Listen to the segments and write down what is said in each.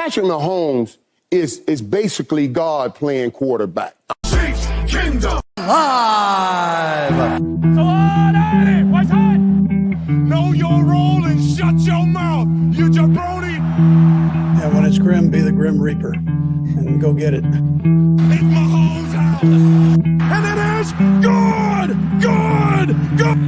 Patrick Mahomes is basically God playing quarterback. Chiefs Kingdom Live. So on at it. What's hot? Know your role and shut your mouth, you jabroni. Yeah, when it's grim, be the Grim Reaper and go get it. It's Mahomes' house. And it is good, good, good.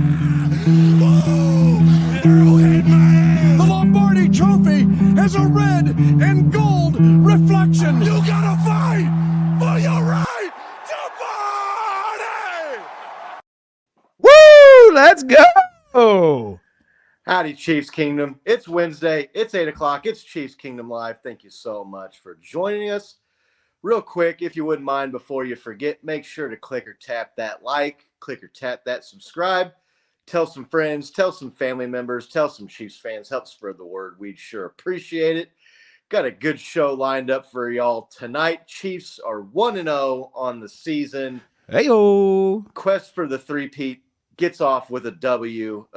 Woo! Arrowhead man. The Lombardi Trophy has a red and gold reflection. You gotta fight for your right to party. Woo! Let's go. Howdy, Chiefs Kingdom. It's Wednesday. It's 8 o'clock. It's Chiefs Kingdom Live. Thank you so much for joining us. Real quick, if you wouldn't mind, before you forget, make sure to click or tap that like, click or tap that subscribe. Tell some friends, tell some family members, tell some Chiefs fans. Help spread the word. We'd sure appreciate it. Got a good show lined up for y'all tonight. Chiefs are 1-0 on the season. Hey-o. Quest for the three-peat gets off with a W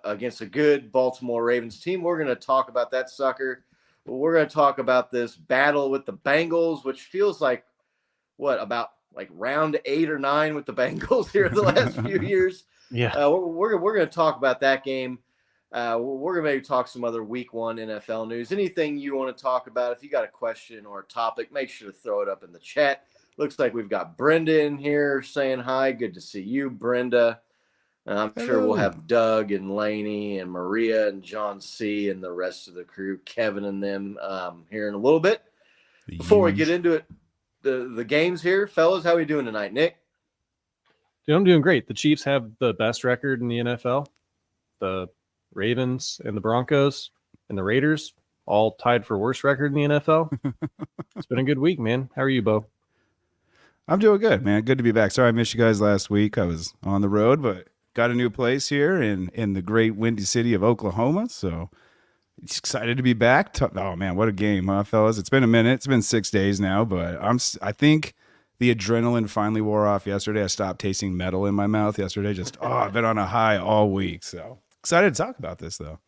against a good Baltimore Ravens team. We're going to talk about that sucker. We're going to talk about this battle with the Bengals, which feels like, about round 8 or 9 with the Bengals here the last few years. Yeah. We're going to talk about that game. We're going to maybe talk some other week 1 NFL news. Anything you want to talk about, if you got a question or a topic, make sure to throw it up in the chat. Looks like we've got Brenda in here saying hi. Good to see you, Brenda. I'm sure we'll have Doug and Laney and Maria and John C. and the rest of the crew, Kevin and them, here in a little bit. Before we get into it, the games here, fellas, how are we doing tonight, Nick? Dude, I'm doing great. The Chiefs have the best record in the NFL. The Ravens and the Broncos and the Raiders all tied for worst record in the NFL. It's been a good week, man. How are you, Bo? I'm doing good, man. Good to be back. Sorry I missed you guys last week. I was on the road, but got a new place here in the great windy city of Oklahoma. So excited to be back. Oh man, what a game, huh, fellas? It's been a minute. It's been 6 days now, but I think the adrenaline finally wore off yesterday. I stopped tasting metal in my mouth yesterday. I've been on a high all week. So excited to talk about this though.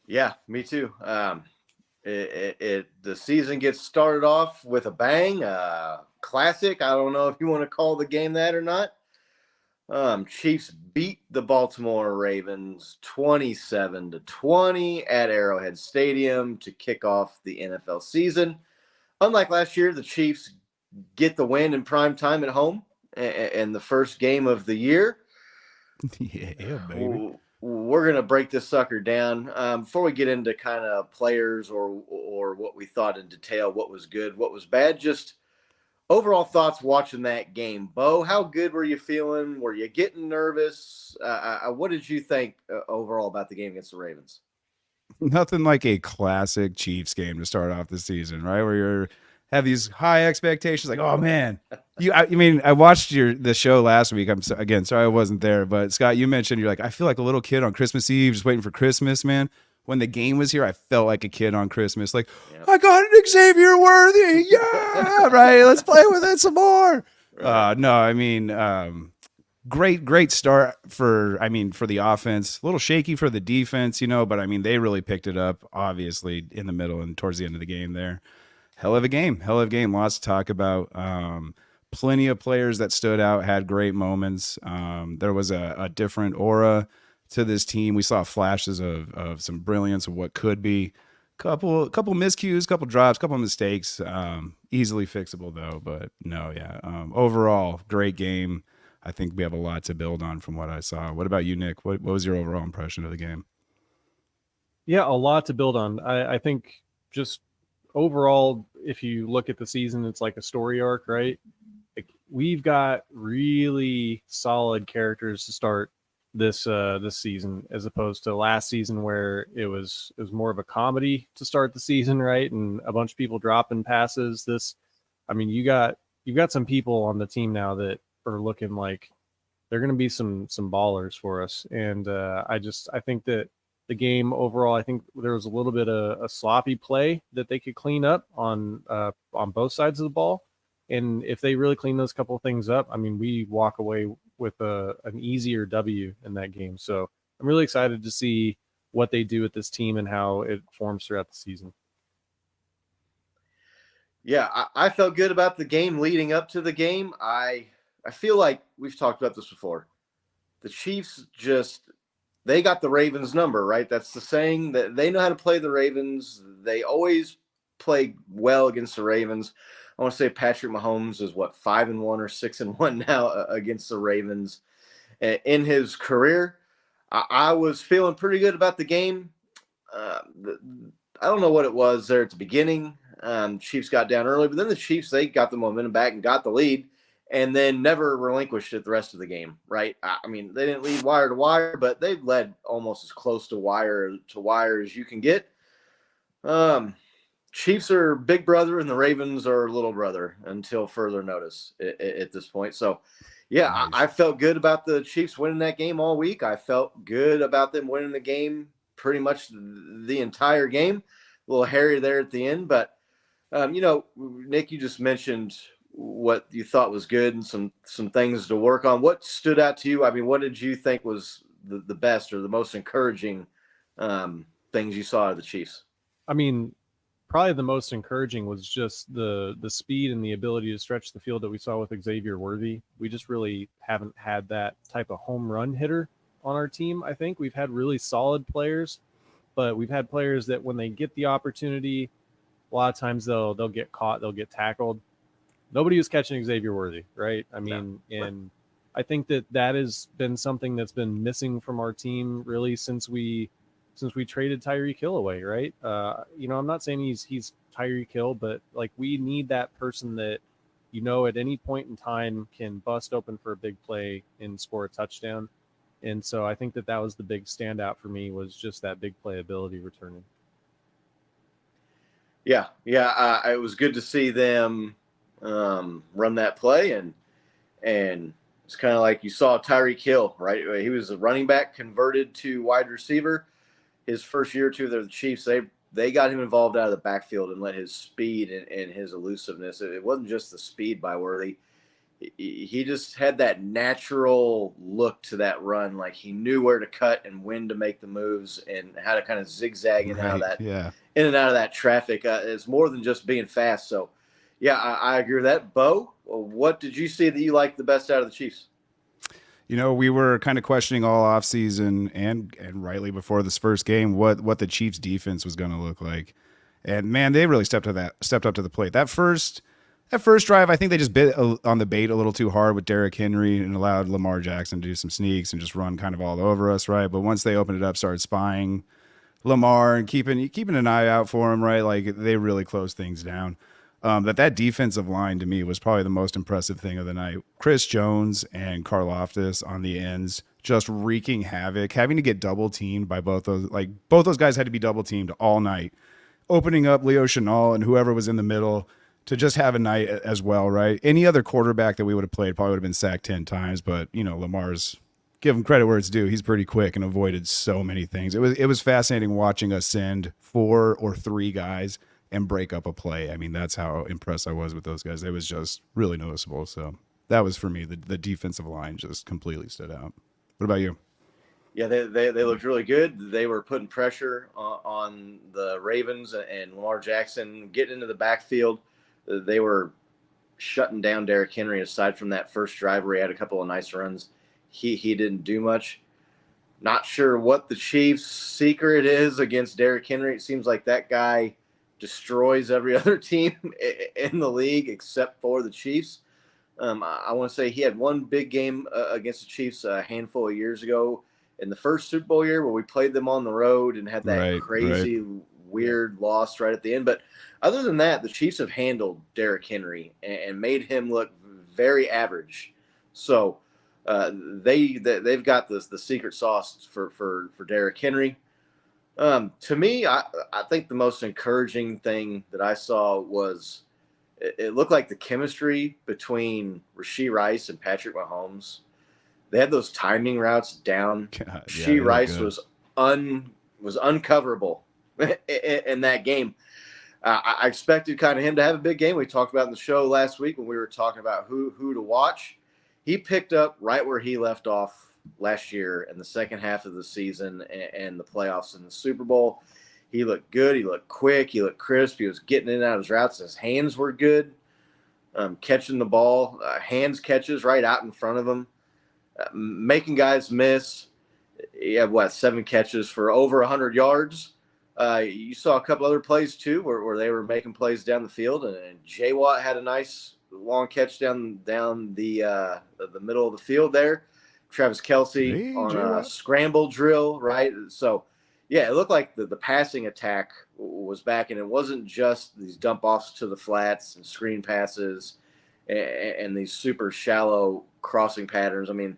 Yeah, me too. The season gets started off with a bang. Classic. I don't know if you want to call the game that or not. Chiefs beat the Baltimore Ravens 27-20 at Arrowhead Stadium to kick off the NFL season. Unlike last year, the Chiefs get the win in prime time at home and the first game of the year. Yeah, baby. We're going to break this sucker down. Before we get into kind of players or what we thought in detail, what was good, what was bad, just overall thoughts watching that game. Bo, how good were you feeling? Were you getting nervous? What did you think overall about the game against the Ravens? Nothing like a classic Chiefs game to start off the season, right? Where you have these high expectations, like, oh man. I watched the show last week. Sorry I wasn't there, but Scott, you mentioned you're like, I feel like a little kid on Christmas Eve, just waiting for Christmas, man. When the game was here, I felt like a kid on Christmas. Like, yep. I got an Xavier Worthy. Yeah, right. Let's play with it some more. Right. Great start for the offense. A little shaky for the defense, but they really picked it up, obviously, in the middle and towards the end of the game there. Hell of a game. Lots to talk about. Plenty of players that stood out, had great moments. There was a different aura to this team. We saw flashes of some brilliance of what could be. Couple miscues, couple drops, couple mistakes. Easily fixable though, but no, yeah. Overall, great game. I think we have a lot to build on from what I saw. What about you, Nick? What was your overall impression of the game? Yeah, a lot to build on. I think just overall, if you look at the season, it's like a story arc, right? We've got really solid characters to start this season, as opposed to last season where it was more of a comedy to start the season, right? And a bunch of people dropping passes. You've got some people on the team now that are looking like they're going to be some ballers for us. And I think that the game overall, I think there was a little bit of a sloppy play that they could clean up on both sides of the ball. And if they really clean those couple of things up, we walk away with an easier W in that game. So I'm really excited to see what they do with this team and how it forms throughout the season. Yeah, I felt good about the game leading up to the game. I feel like we've talked about this before. The Chiefs they got the Ravens number, right? That's the saying, that they know how to play the Ravens. They always play well against the Ravens. I want to say Patrick Mahomes is 5-1 or 6-1 now against the Ravens in his career. I was feeling pretty good about the game. I don't know what it was there at the beginning. Chiefs got down early, but then the Chiefs, they got the momentum back and got the lead, and then never relinquished it the rest of the game, right? I mean, they didn't lead wire to wire, but they led almost as close to wire as you can get. Chiefs are big brother, and the Ravens are little brother until further notice at this point. So, yeah, Nice. I felt good about the Chiefs winning that game all week. I felt good about them winning the game pretty much the entire game. A little hairy there at the end, but Nick, you just mentioned what you thought was good and some things to work on. What stood out to you? I mean, what did you think was the best or the most encouraging things you saw out of the Chiefs? I mean, probably the most encouraging was just the speed and the ability to stretch the field that we saw with Xavier Worthy. We just really haven't had that type of home run hitter on our team. I think we've had really solid players, but we've had players that when they get the opportunity, a lot of times they'll get caught, they'll get tackled. Nobody was catching Xavier Worthy, right? I mean, and I think that has been something that's been missing from our team really since we traded Tyreek Hill away, right? I'm not saying he's Tyreek Hill, but like we need that person that at any point in time can bust open for a big play and score a touchdown. And so I think that was the big standout for me, was just that big play ability returning. Yeah. It was good to see them run that play, and it's kind of like you saw Tyreek Hill, right? He was a running back converted to wide receiver. His first year or two there, the Chiefs, they got him involved out of the backfield and let his speed and his elusiveness. It wasn't just the speed by Worthy. He just had that natural look to that run. Like he knew where to cut and when to make the moves and how to kind of zigzag in and out of that traffic. It's more than just being fast. So, yeah, I agree with that. Bo, what did you see that you liked the best out of the Chiefs? We were kind of questioning all offseason and rightly before this first game what the Chiefs defense was going to look like. And man, they really stepped up to the plate. That first drive, I think they just bit on the bait a little too hard with Derrick Henry and allowed Lamar Jackson to do some sneaks and just run kind of all over us, right? But once they opened it up, started spying Lamar and keeping an eye out for him, right? Like they really closed things down. That defensive line to me was probably the most impressive thing of the night. Chris Jones and Karlaftis on the ends just wreaking havoc, having to get double teamed by both those guys had to be double teamed all night, opening up Leo Chenal and whoever was in the middle to just have a night as well, right? Any other quarterback that we would have played probably would have been sacked 10 times, but Lamar's, give him credit where it's due. He's pretty quick and avoided so many things. It was fascinating watching us send 4 or 3 guys and break up a play. I mean, that's how impressed I was with those guys. It was just really noticeable. So that was for me. The defensive line just completely stood out. What about you? Yeah, they looked really good. They were putting pressure on the Ravens and Lamar Jackson getting into the backfield. They were shutting down Derrick Henry. Aside from that first drive where he had a couple of nice runs, he didn't do much. Not sure what the Chiefs' secret is against Derrick Henry. It seems like that guy destroys every other team in the league except for the Chiefs. I want to say he had one big game against the Chiefs a handful of years ago in the first Super Bowl year where we played them on the road and had that crazy, weird loss right at the end. But other than that, the Chiefs have handled Derrick Henry and made him look very average. So they've got the secret sauce for Derrick Henry. To me, I think the most encouraging thing that I saw was it looked like the chemistry between Rashee Rice and Patrick Mahomes. They had those timing routes down. Rashee Rice was uncoverable in that game. I expected kind of him to have a big game. We talked about in the show last week when we were talking about who to watch. He picked up right where he left off last year in the second half of the season and the playoffs and the Super Bowl. He looked good. He looked quick. He looked crisp. He was getting in and out of his routes. His hands were good. Catching the ball, hands catches right out in front of him, making guys miss. He had, 7 catches for over 100 yards. You saw a couple other plays, too, where they were making plays down the field. And J. Watt had a nice long catch down the middle of the field there. Travis Kelce on a scramble drill, right? So, yeah, it looked like the passing attack was back, and it wasn't just these dump-offs to the flats and screen passes and these super shallow crossing patterns. I mean,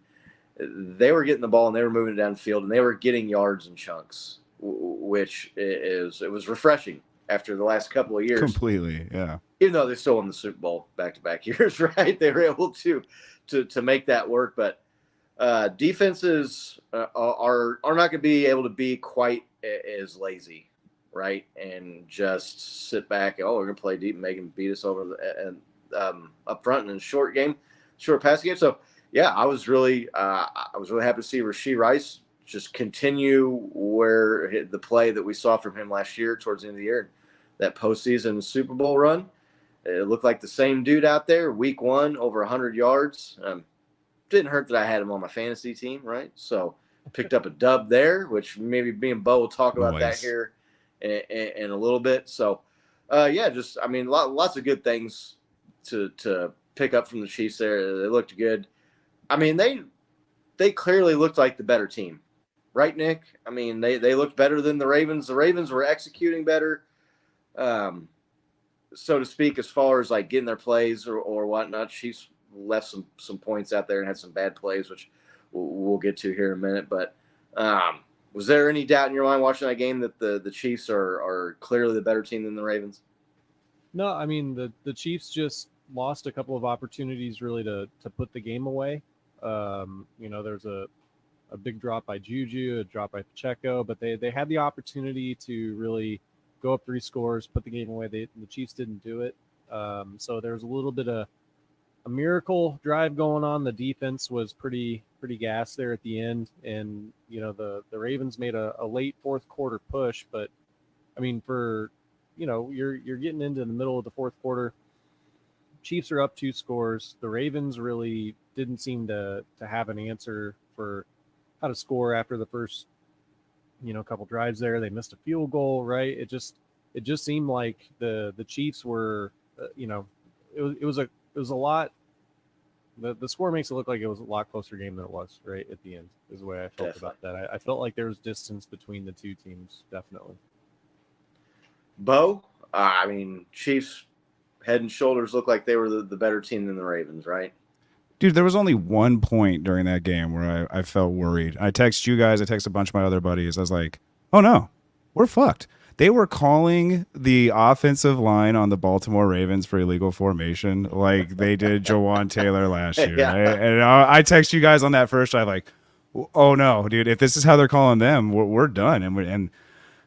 they were getting the ball, and they were moving it downfield, and they were getting yards in chunks, which it was refreshing after the last couple of years. Completely, yeah. Even though they still won the Super Bowl back-to-back years, right? They were able to make that work, but defenses are not going to be able to be quite as lazy, right? And just sit back. Oh, we're going to play deep and make them beat us over up front in a short passing game. So yeah, I was really happy to see Rashee Rice just continue where the play that we saw from him last year towards the end of the year, that postseason Super Bowl run. It looked like the same dude out there. Week 1, over 100 yards. Didn't hurt that I had him on my fantasy team, right? So picked up a dub there, which maybe me and Bo will talk about that here in a little bit. So, lots of good things to pick up from the Chiefs there. They looked good. I mean, they clearly looked like the better team, right, Nick? I mean, they looked better than the Ravens. The Ravens were executing better, so to speak, as far as like getting their plays or whatnot. Chiefs left some points out there and had some bad plays, which we'll get to here in a minute. But was there any doubt in your mind watching that game that the Chiefs are clearly the better team than the Ravens? No, I mean, the Chiefs just lost a couple of opportunities really to put the game away. There's a big drop by Juju, a drop by Pacheco, but they had the opportunity to really go up 3 scores, put the game away. The Chiefs didn't do it. So there's a little bit of a miracle drive going on. The defense was pretty gassed there at the end, and the Ravens made a late fourth quarter push. But I mean, for you're getting into the middle of the fourth quarter. Chiefs are up 2 scores. The Ravens really didn't seem to have an answer for how to score after the first couple drives there. They missed a field goal, right? It just seemed like the Chiefs were it was a lot. The score makes it look like it was a lot closer game than it was, right at the end, is the way I felt about that. I felt like there was distance between the two teams, definitely. Bo, I mean, Chiefs head and shoulders look like they were the better team than the Ravens, right? Dude, there was only one point during that game where I felt worried. I text you guys, I text a bunch of my other buddies. I was like, oh no, we're fucked. They were calling the offensive line on the Baltimore Ravens for illegal formation like they did Jawan Taylor last year. Yeah. Right? And I text you guys on that first drive like, oh no, dude, if this is how they're calling them, we're done. And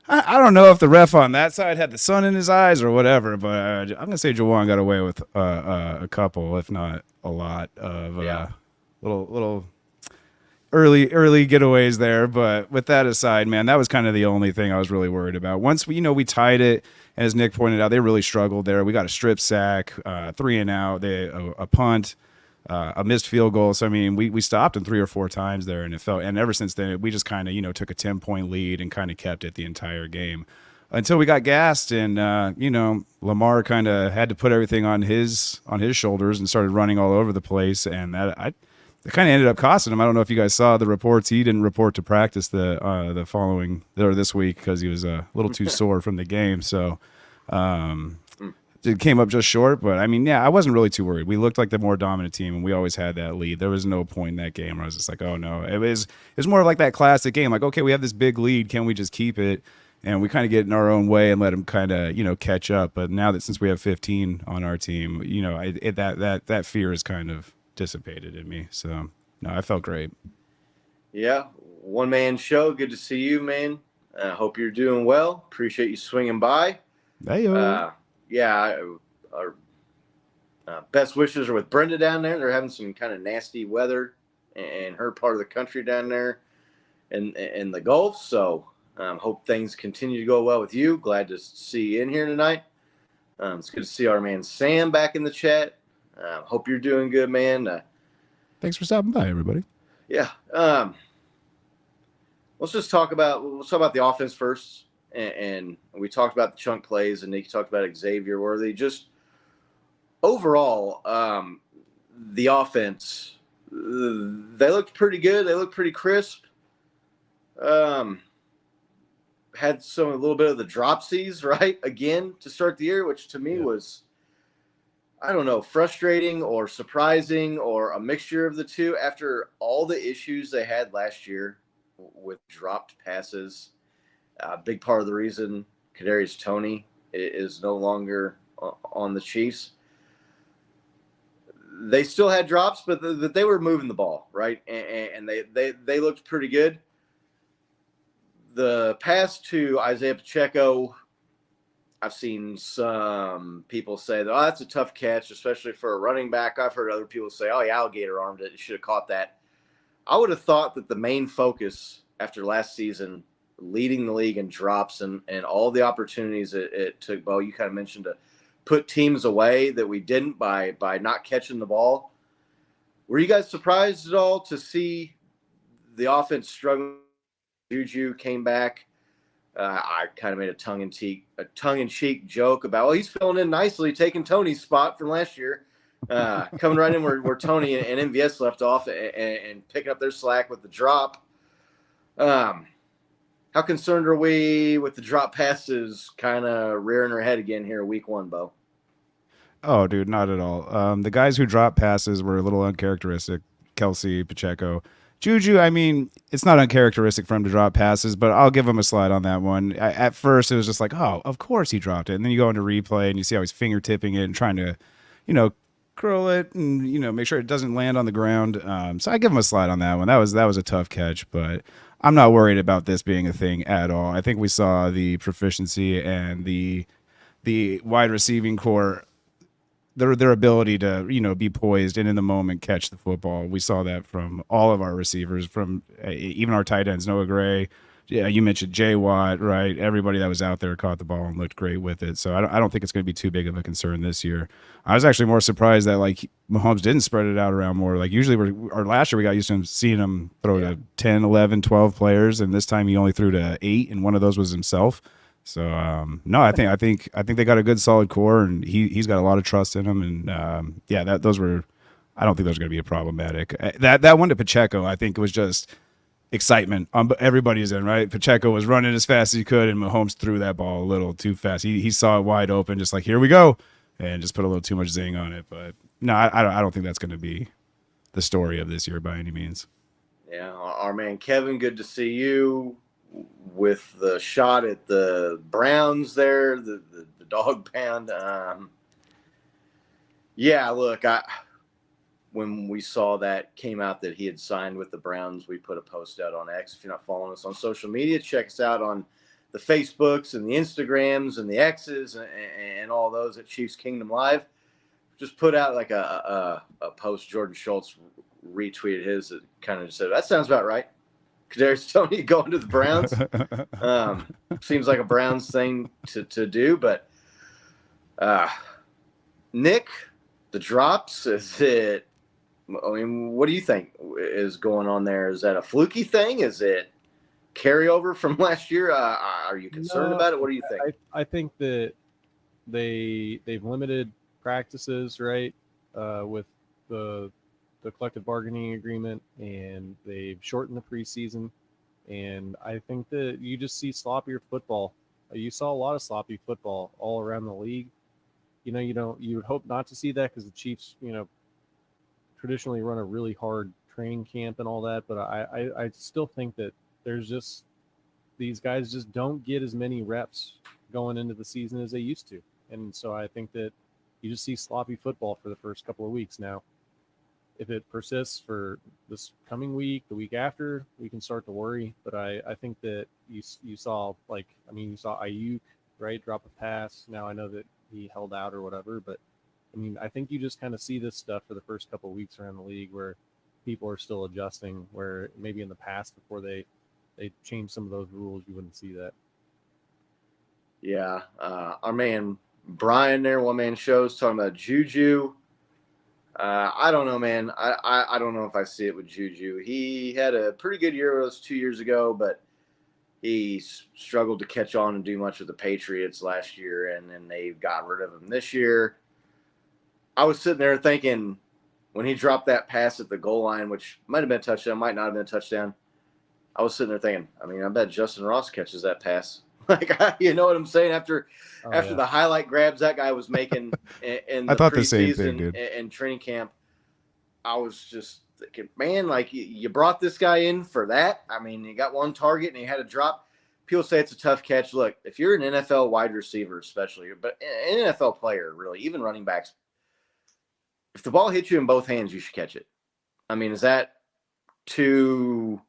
I don't know if the ref on that side had the sun in his eyes or whatever, but I'm going to say Jawan got away with a couple, if not a lot, of little early getaways there. But with that aside, man, that was kind of the only thing I was really worried about. Once we tied it, and as Nick pointed out, they really struggled there. We got a strip sack, 3 and out, a punt, a missed field goal. So I mean, we stopped them 3 or 4 times there, and and ever since then we just kind of took a 10-point lead and kind of kept it the entire game until we got gassed, and Lamar kind of had to put everything on his shoulders and started running all over the place, and that it kind of ended up costing him. I don't know if you guys saw the reports. He didn't report to practice the following or this week because he was a little too sore from the game. So it came up just short. But I mean, yeah, I wasn't really too worried. We looked like the more dominant team, and we always had that lead. There was no point in that game where I was just like, oh no. It was more of like that classic game. Like, okay, we have this big lead. Can we just keep it? And we kind of get in our own way and let them kind of catch up. But now that since we have 15 on our team, that fear is kind of dissipated in me. So no, I felt great. Yeah, one-man show. Good to see you, man. Hope you're doing well. Appreciate you swinging by. Hey-o. Our best wishes are with Brenda down there. They're having some kind of nasty weather in her part of the country down there in the Gulf. So Hope things continue to go well with you. Glad to see you in here tonight. It's good to see our man Sam back in the chat. Hope you're doing good, man. Thanks for stopping by, everybody. Yeah. Let's talk about the offense first. And we talked about the chunk plays, and Nick talked about Xavier Worthy. Just overall, the offense, they looked pretty good. They looked pretty crisp. Had a little bit of the dropsies, right, again to start the year, which to me was, I don't know, frustrating or surprising or a mixture of the two after all the issues they had last year with dropped passes. A big part of the reason Kadarius Toney is no longer on the Chiefs. They still had drops, but they were moving the ball, right? And they looked pretty good. The pass to Isaiah Pacheco, I've seen some people say, oh, that's a tough catch, especially for a running back. I've heard other people say, oh, he alligator armed it. You should have caught that. I would have thought that the main focus after last season, leading the league in drops and all the opportunities it took, Bo, you kind of mentioned, to put teams away that we didn't by not catching the ball. Were you guys surprised at all to see the offense struggling? Juju came back. I kind of made a tongue-in-cheek joke about, well, he's filling in nicely, taking Tony's spot from last year, coming right in where Tony and MVS left off and picking up their slack with the drop. How concerned are we with the drop passes kind of rearing their head again here week one, Bo? Oh, dude, not at all. The guys who dropped passes were a little uncharacteristic. Kelsey, Pacheco. Juju, I mean, it's not uncharacteristic for him to drop passes, but I'll give him a slide on that one. At first, it was just like, oh, of course he dropped it. And then you go into replay and you see how he's fingertipping it and trying to, curl it and, make sure it doesn't land on the ground. So I give him a slide on that one. That was a tough catch, but I'm not worried about this being a thing at all. I think we saw the proficiency and the wide receiving core, their ability to be poised and in the moment catch the football. We saw that from all of our receivers, from even our tight ends, Noah Gray. Yeah, you mentioned Jay Watt, right? Everybody that was out there caught the ball and looked great with it. So I don't think it's going to be too big of a concern this year. I was actually more surprised that Mahomes didn't spread it out around more. Usually last year we got used to seeing him throw to 10, 11, 12 players, and this time he only threw to 8, and one of those was himself. So no, I think they got a good solid core, and he's got a lot of trust in him, and I don't think those are going to be a problematic. That one to Pacheco, I think it was just excitement on everybody's end, right? Pacheco was running as fast as he could, and Mahomes threw that ball a little too fast. He saw it wide open, just like, here we go, and just put a little too much zing on it. But no, I don't think that's going to be the story of this year by any means. Yeah, our man Kevin, good to see you. With the shot at the Browns there, the dog pound. Look, when we saw that came out that he had signed with the Browns, we put a post out on X. If you're not following us on social media, check us out on the Facebooks and the Instagrams and the X's and all those at Chiefs Kingdom Live. Just put out a post. Jordan Schultz retweeted his that kind of just said, that sounds about right. Kadarius Toney going to the Browns. Seems like a Browns thing to do, but Nick, the drops, is it? I mean, what do you think is going on there? Is that a fluky thing? Is it carryover from last year? Are you concerned about it? What do you think? I think that they've limited practices, right, with the collective bargaining agreement, and they've shortened the preseason. And I think that you just see sloppier football. You saw a lot of sloppy football all around the league. You would hope not to see that because the Chiefs, traditionally run a really hard training camp and all that. But I still think that there's just, these guys just don't get as many reps going into the season as they used to. And so I think that you just see sloppy football for the first couple of weeks. Now, if it persists for this coming week, the week after, we can start to worry. But I think that you saw you saw Ayuk, right, drop a pass. Now I know that he held out or whatever, but I think you just kind of see this stuff for the first couple of weeks around the league where people are still adjusting, where maybe in the past before they they changed some of those rules, you wouldn't see that. Yeah. Our man Brian there, one man shows, talking about Juju. I don't know, man. I don't know if I see it with Juju. He had a pretty good year with us 2 years ago, but he struggled to catch on and do much with the Patriots last year, and then they got rid of him this year. I was sitting there thinking when he dropped that pass at the goal line, which might have been a touchdown, might not have been a touchdown. I was sitting there thinking, I mean, I bet Justin Ross catches that pass. Like, you know what I'm saying? After the highlight grabs that guy was making in the I thought the same thing, preseason dude. and training camp, I was just thinking, man, like you brought this guy in for that. I mean, you got one target and he had a drop. People say it's a tough catch. Look, if you're an NFL wide receiver, especially, but an NFL player, really, even running backs, if the ball hits you in both hands, you should catch it. I mean, is that too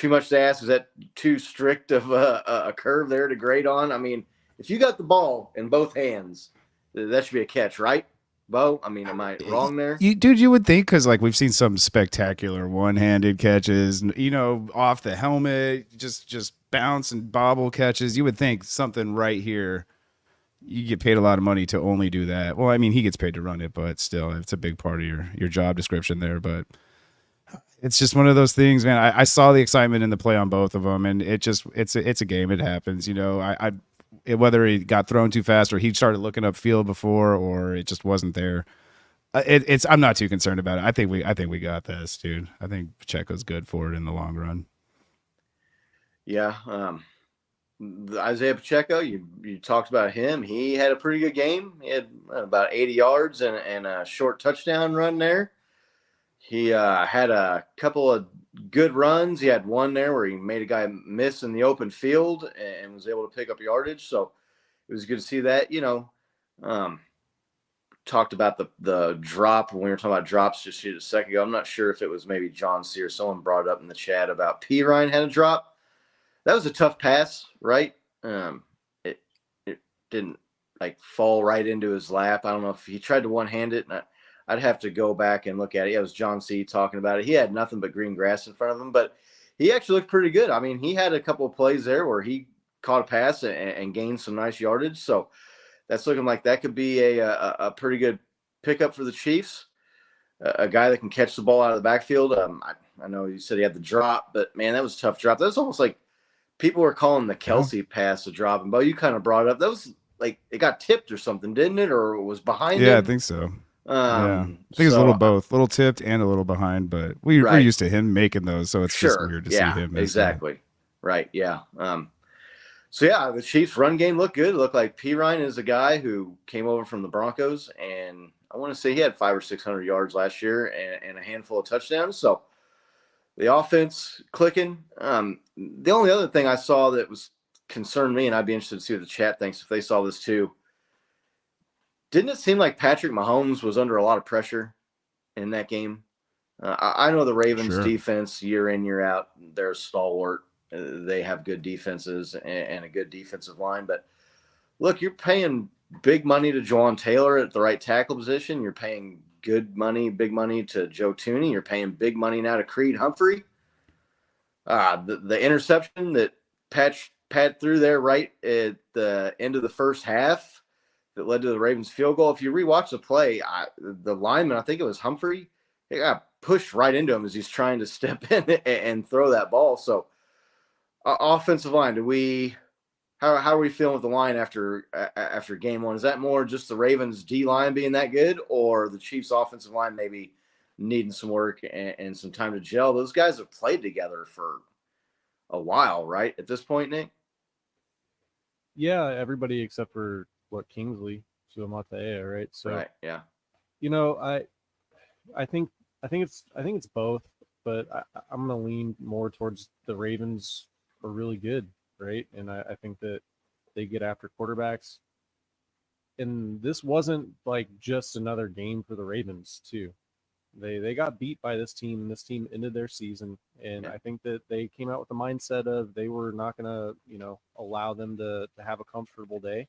much to ask? Is that too strict of a curve there to grade on? I mean, if you got the ball in both hands, that should be a catch, right, Bo? I mean, am I wrong there? You would think, because like we've seen some spectacular one-handed catches, you know, off the helmet, just bounce and bobble catches. You would think something right here. You get paid a lot of money to only do that. Well, I mean, he gets paid to run it, but still, it's a big part of your job description there. But it's just one of those things, man. I saw the excitement in the play on both of them, and it's a game. It happens, you know. Whether he got thrown too fast or he started looking upfield before, or it just wasn't there. I'm not too concerned about it. I think we got this, dude. I think Pacheco's good for it in the long run. Yeah. Isaiah Pacheco, you talked about him. He had a pretty good game. He had about 80 yards and a short touchdown run there. He had a couple of good runs. He had one there where he made a guy miss in the open field and was able to pick up yardage. So it was good to see that. You know, talked about the drop when we were talking about drops just a second ago. I'm not sure if it was maybe John C. or someone brought it up in the chat about P. Ryan had a drop. That was a tough pass, right? It didn't like fall right into his lap. I don't know if he tried to one-hand it. And I'd have to go back and look at it. It was John C. talking about it. He had nothing but green grass in front of him, but he actually looked pretty good. I mean, he had a couple of plays there where he caught a pass and gained some nice yardage. So that's looking like that could be a pretty good pickup for the Chiefs. A guy that can catch the ball out of the backfield. I know you said he had the drop, but man, that was a tough drop. That was almost like people were calling the Kelsey pass a drop. And Bo, you kind of brought it up. That was like it got tipped or something, didn't it? Or it was behind him? Yeah, I think so. Yeah, I think it's a little both, a little tipped and a little behind, but we're used to him making those, so it's just weird to see him. Exactly. Right. Yeah. So yeah, the Chiefs' run game looked good. It looked like P. Ryan is a guy who came over from the Broncos, and I want to say he had 500 or 600 yards last year and a handful of touchdowns. So the offense clicking. The only other thing I saw that was concerned me, and I'd be interested to see what the chat thinks if they saw this too. Didn't it seem like Patrick Mahomes was under a lot of pressure in that game? I know the Ravens defense year in, year out, they're stalwart. They have good defenses and a good defensive line. But look, you're paying big money to Juwan Taylor at the right tackle position. You're paying big money to Joe Tooney. You're paying big money now to Creed Humphrey. The interception that Pat threw there right at the end of the first half that led to the Ravens field goal. If you rewatch the play, the lineman, I think it was Humphrey, he got pushed right into him as he's trying to step in and throw that ball. So offensive line, how are we feeling with the line after game one? Is that more just the Ravens D line being that good, or the Chiefs offensive line maybe needing some work and some time to gel? Those guys have played together for a while, right? At this point, Nick? Yeah, everybody except for Kingsley Suamataea, right? So right, yeah. You know, I think it's both, but I'm gonna lean more towards the Ravens are really good, right? And I think that they get after quarterbacks. And this wasn't like just another game for the Ravens too. They got beat by this team, and this team ended their season. And I think that they came out with the mindset of they were not gonna, allow them to have a comfortable day.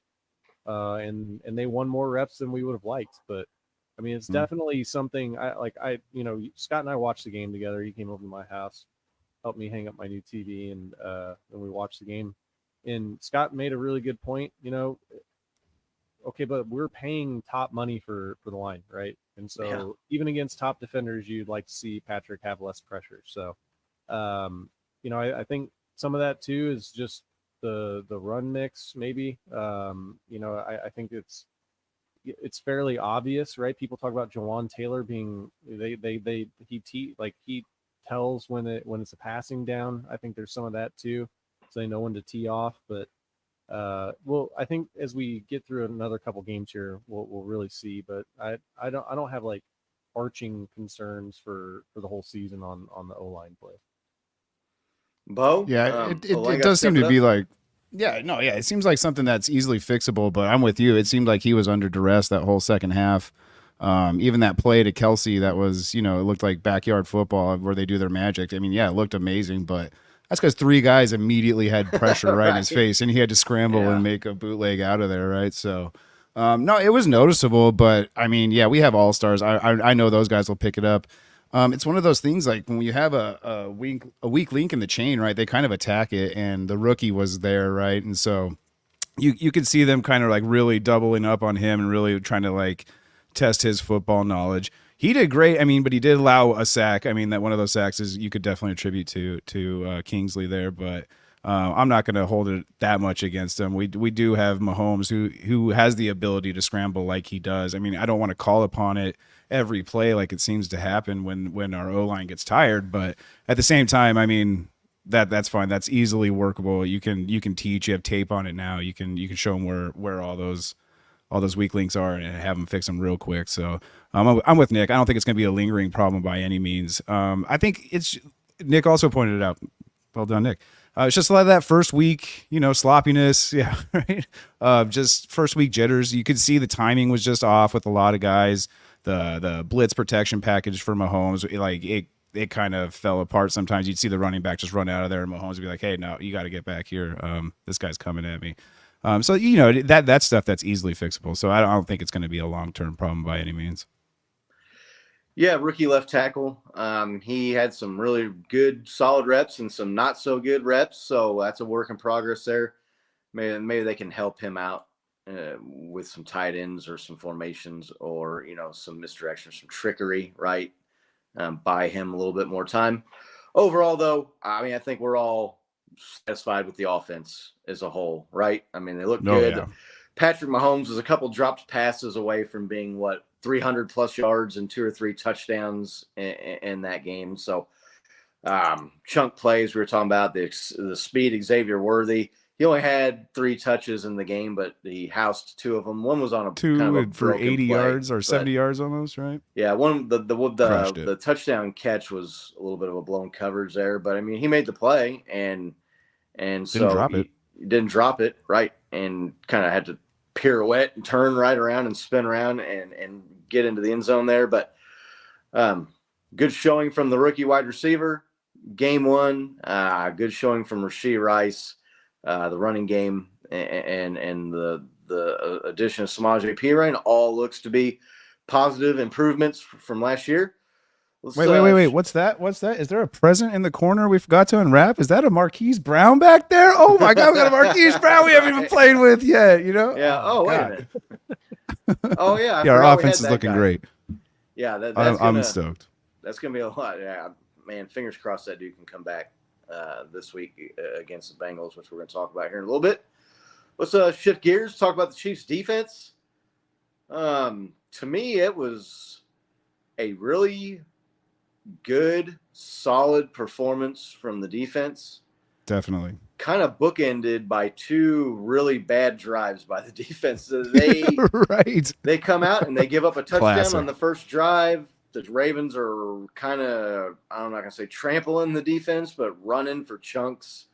And they won more reps than we would have liked. But I mean, it's definitely something Scott and I watched the game together. He came over to my house. helped me hang up my new TV, and then we watched the game. And Scott made a really good point. Okay, but we're paying top money for the line, right? And so even against top defenders, you'd like to see Patrick have less pressure. So, I think some of that too is just the run mix, maybe. I think it's fairly obvious, right? People talk about Jawan Taylor being he tells when it's a passing down. I think there's some of that too, so they know when to tee off. But I think as we get through another couple games here, we'll really see. But I don't have like arching concerns for the whole season on the O-line play. Bo? Yeah, it does seem to be like, it seems like something that's easily fixable, but I'm with you. It seemed like he was under duress that whole second half. Even that play to Kelsey, that was, it looked like backyard football where they do their magic. I mean, it looked amazing, but that's because three guys immediately had pressure right in his face, and he had to scramble and make a bootleg out of there, right? So, no, it was noticeable, but I mean, we have all-stars. I know those guys will pick it up. It's one of those things like when you have a weak link in the chain, right? They kind of attack it, and the rookie was there, right? And so you could see them kind of like really doubling up on him and really trying to like test his football knowledge. He did great. I mean, but he did allow a sack. I mean, that one of those sacks is you could definitely attribute to Kingsley there, but I'm not going to hold it that much against him. We do have Mahomes who has the ability to scramble like he does. I mean, I don't want to call upon it every play like it seems to happen when our O-line gets tired, but at the same time, I mean, that's fine. That's easily workable. You can teach. You have tape on it now. You can show them where all those weak links are and have them fix them real quick. So I'm with Nick. I don't think it's going to be a lingering problem by any means. I think Nick also pointed it out. Well done, Nick. It's just a lot of that first week, sloppiness. Yeah, right. Just first week jitters. You could see the timing was just off with a lot of guys. The blitz protection package for Mahomes, like it kind of fell apart. Sometimes you'd see the running back just run out of there, and Mahomes would be like, "Hey, no, you got to get back here. This guy's coming at me." So that stuff that's easily fixable. So I don't think it's going to be a long-term problem by any means. Yeah, rookie left tackle. He had some really good, solid reps and some not so good reps. So that's a work in progress there. Maybe they can help him out with some tight ends or some formations or some misdirection, some trickery, right? Buy him a little bit more time. Overall, though, I mean, I think we're all satisfied with the offense as a whole, right? I mean, they look good. Yeah. Patrick Mahomes was a couple dropped passes away from being 300 plus yards and 2 or 3 touchdowns in that game. So chunk plays, we were talking about the speed, Xavier Worthy. He only had 3 touches in the game, but he housed 2 of them. One was on for 80 yards or 70 yards almost, right? Yeah, one the touchdown catch was a little bit of a blown coverage there, but I mean he made the play and so he didn't drop it, right? And kind of had to pirouette and turn right around and spin around and get into the end zone there. But good showing from the rookie wide receiver. Game 1, good showing from Rashee Rice. The running game and the addition of Samaje Perine all looks to be positive improvements from last year. Wait. What's that? Is there a present in the corner we forgot to unwrap? Is that a Marquise Brown back there? Oh my God, we got a Marquise Brown we haven't even played with yet, Yeah. Wait a minute. Oh yeah. Yeah, our offense is looking great. Yeah, I'm stoked. That's gonna be a lot. Yeah, man. Fingers crossed that dude can come back this week against the Bengals, which we're going to talk about here in a little bit. Let's shift gears, talk about the Chiefs' defense. To me, it was a really good, solid performance from the defense. Definitely. Kind of bookended by 2 really bad drives by the defense. They come out and they give up a touchdown on the first drive. The Ravens are kind of, I'm not going to say trampling the defense, but running for chunks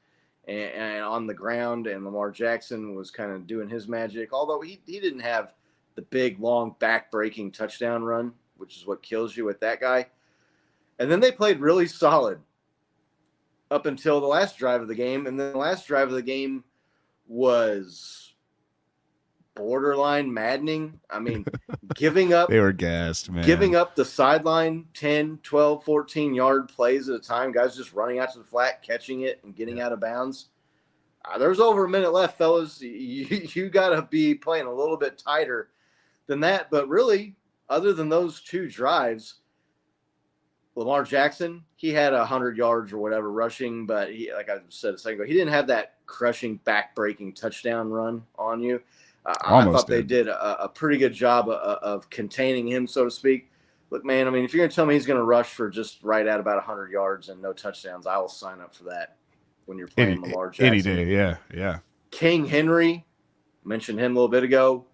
and on the ground. And Lamar Jackson was kind of doing his magic, although he didn't have the big, long, back-breaking touchdown run, which is what kills you with that guy. And then they played really solid up until the last drive of the game. And then the last drive of the game was borderline maddening. I mean, giving up They were gassed, man. giving up the sideline 10, 12, 14-yard plays at a time, guys just running out to the flat, catching it, and getting out of bounds. There's over a minute left, fellas. You got to be playing a little bit tighter than that. But really, other than those two drives, Lamar Jackson, he had 100 yards or whatever rushing, but he, like I said a second ago, he didn't have that crushing, back-breaking touchdown run on you. I thought they did a pretty good job of containing him, so to speak. Look, man, I mean, if you're going to tell me he's going to rush for just right at about 100 yards and no touchdowns, I will sign up for that when you're playing Lamar Jackson. Any day, yeah. King Henry, mentioned him a little bit ago,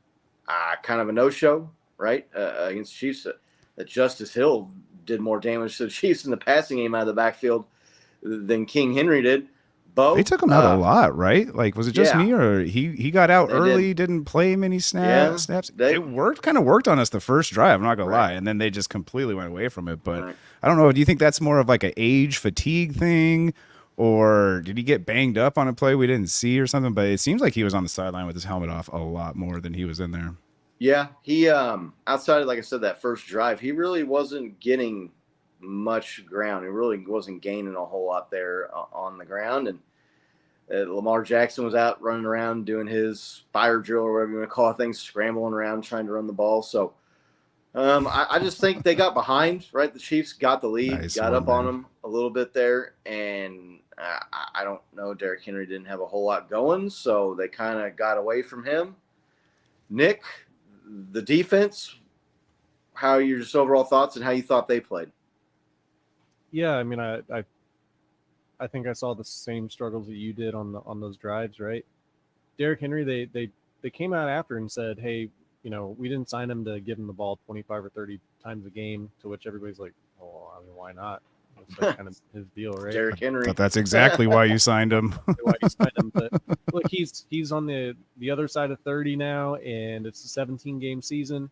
kind of a no-show, right, against the Chiefs. That Justice Hill did more damage to the Chiefs in the passing game out of the backfield than King Henry did. Bo, they took him out a lot, right? Like, was it just me, or he got out early, didn't play many snaps? It kind of worked on us the first drive, I'm not gonna lie, and then they just completely went away from it. But I don't know. Do you think that's more of like an age fatigue thing, or did he get banged up on a play we didn't see or something? But it seems like he was on the sideline with his helmet off a lot more than he was in there. Yeah, he outside of, like I said, that first drive, he really wasn't getting much ground. He really wasn't gaining a whole lot there on the ground. And Lamar Jackson was out running around doing his fire drill or whatever you want to call it, things, scrambling around trying to run the ball. So I just think they got behind, right? The Chiefs got the lead, got up on them a little bit there. And I don't know, Derrick Henry didn't have a whole lot going, so they kind of got away from him. Nick, the defense, how are your just overall thoughts and how you thought they played? Yeah, I mean, I think I saw the same struggles that you did on those drives, right? Derrick Henry, they came out after and said, hey, you know, we didn't sign him to give him the ball 25 or 30 times a game, to which everybody's like, oh, I mean, why not? It's like kind of his deal, right? Derrick Henry. But that's exactly why you signed him. Why you signed him. But look, he's on the other side of 30 now, and it's a 17-game season,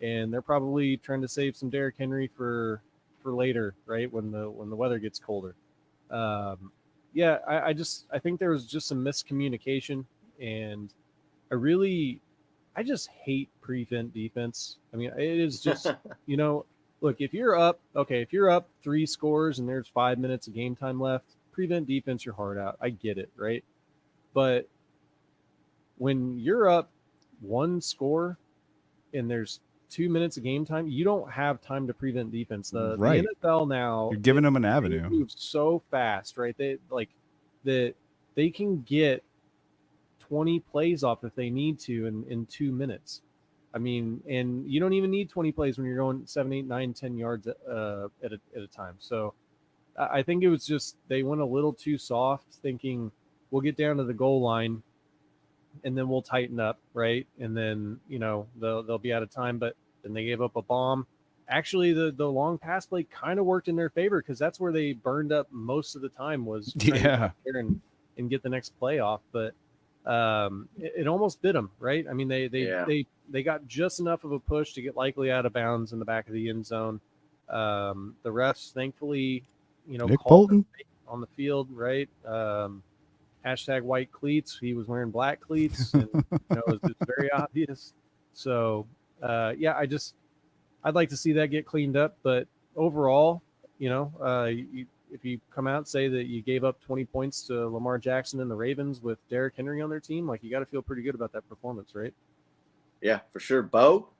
and they're probably trying to save some Derrick Henry for later, right? When the weather gets colder. I think there was just some miscommunication, and I just hate prevent defense. I mean, it is just, you know, look, if you're up 3 scores and there's 5 minutes of game time left, prevent defense your heart out. I get it, right? But when you're up 1 score and there's 2 minutes of game time, you don't have time to prevent defense. The NFL now, you're giving them an avenue. They move so fast, right? They can get 20 plays off if they need to in 2 minutes. I mean, and you don't even need 20 plays when you're going 7, 8, 9, 10 yards at a time. So I think it was just they went a little too soft, thinking we'll get down to the goal line and then we'll tighten up, right? And then, you know, they'll be out of time. But then they gave up a bomb. Actually, the long pass play kind of worked in their favor, because that's where they burned up most of the time, was trying to get there and get the next play off. But it almost bit them, right? I mean, they got just enough of a push to get likely out of bounds in the back of the end zone. The refs, thankfully, you know, Nick called Bolton on the field, right? Hashtag white cleats. He was wearing black cleats, and you know, it was very obvious. So, I'd like to see that get cleaned up. But overall, you know, if you come out and say that you gave up 20 points to Lamar Jackson and the Ravens with Derrick Henry on their team, like, you got to feel pretty good about that performance, right? Yeah, for sure. Bo,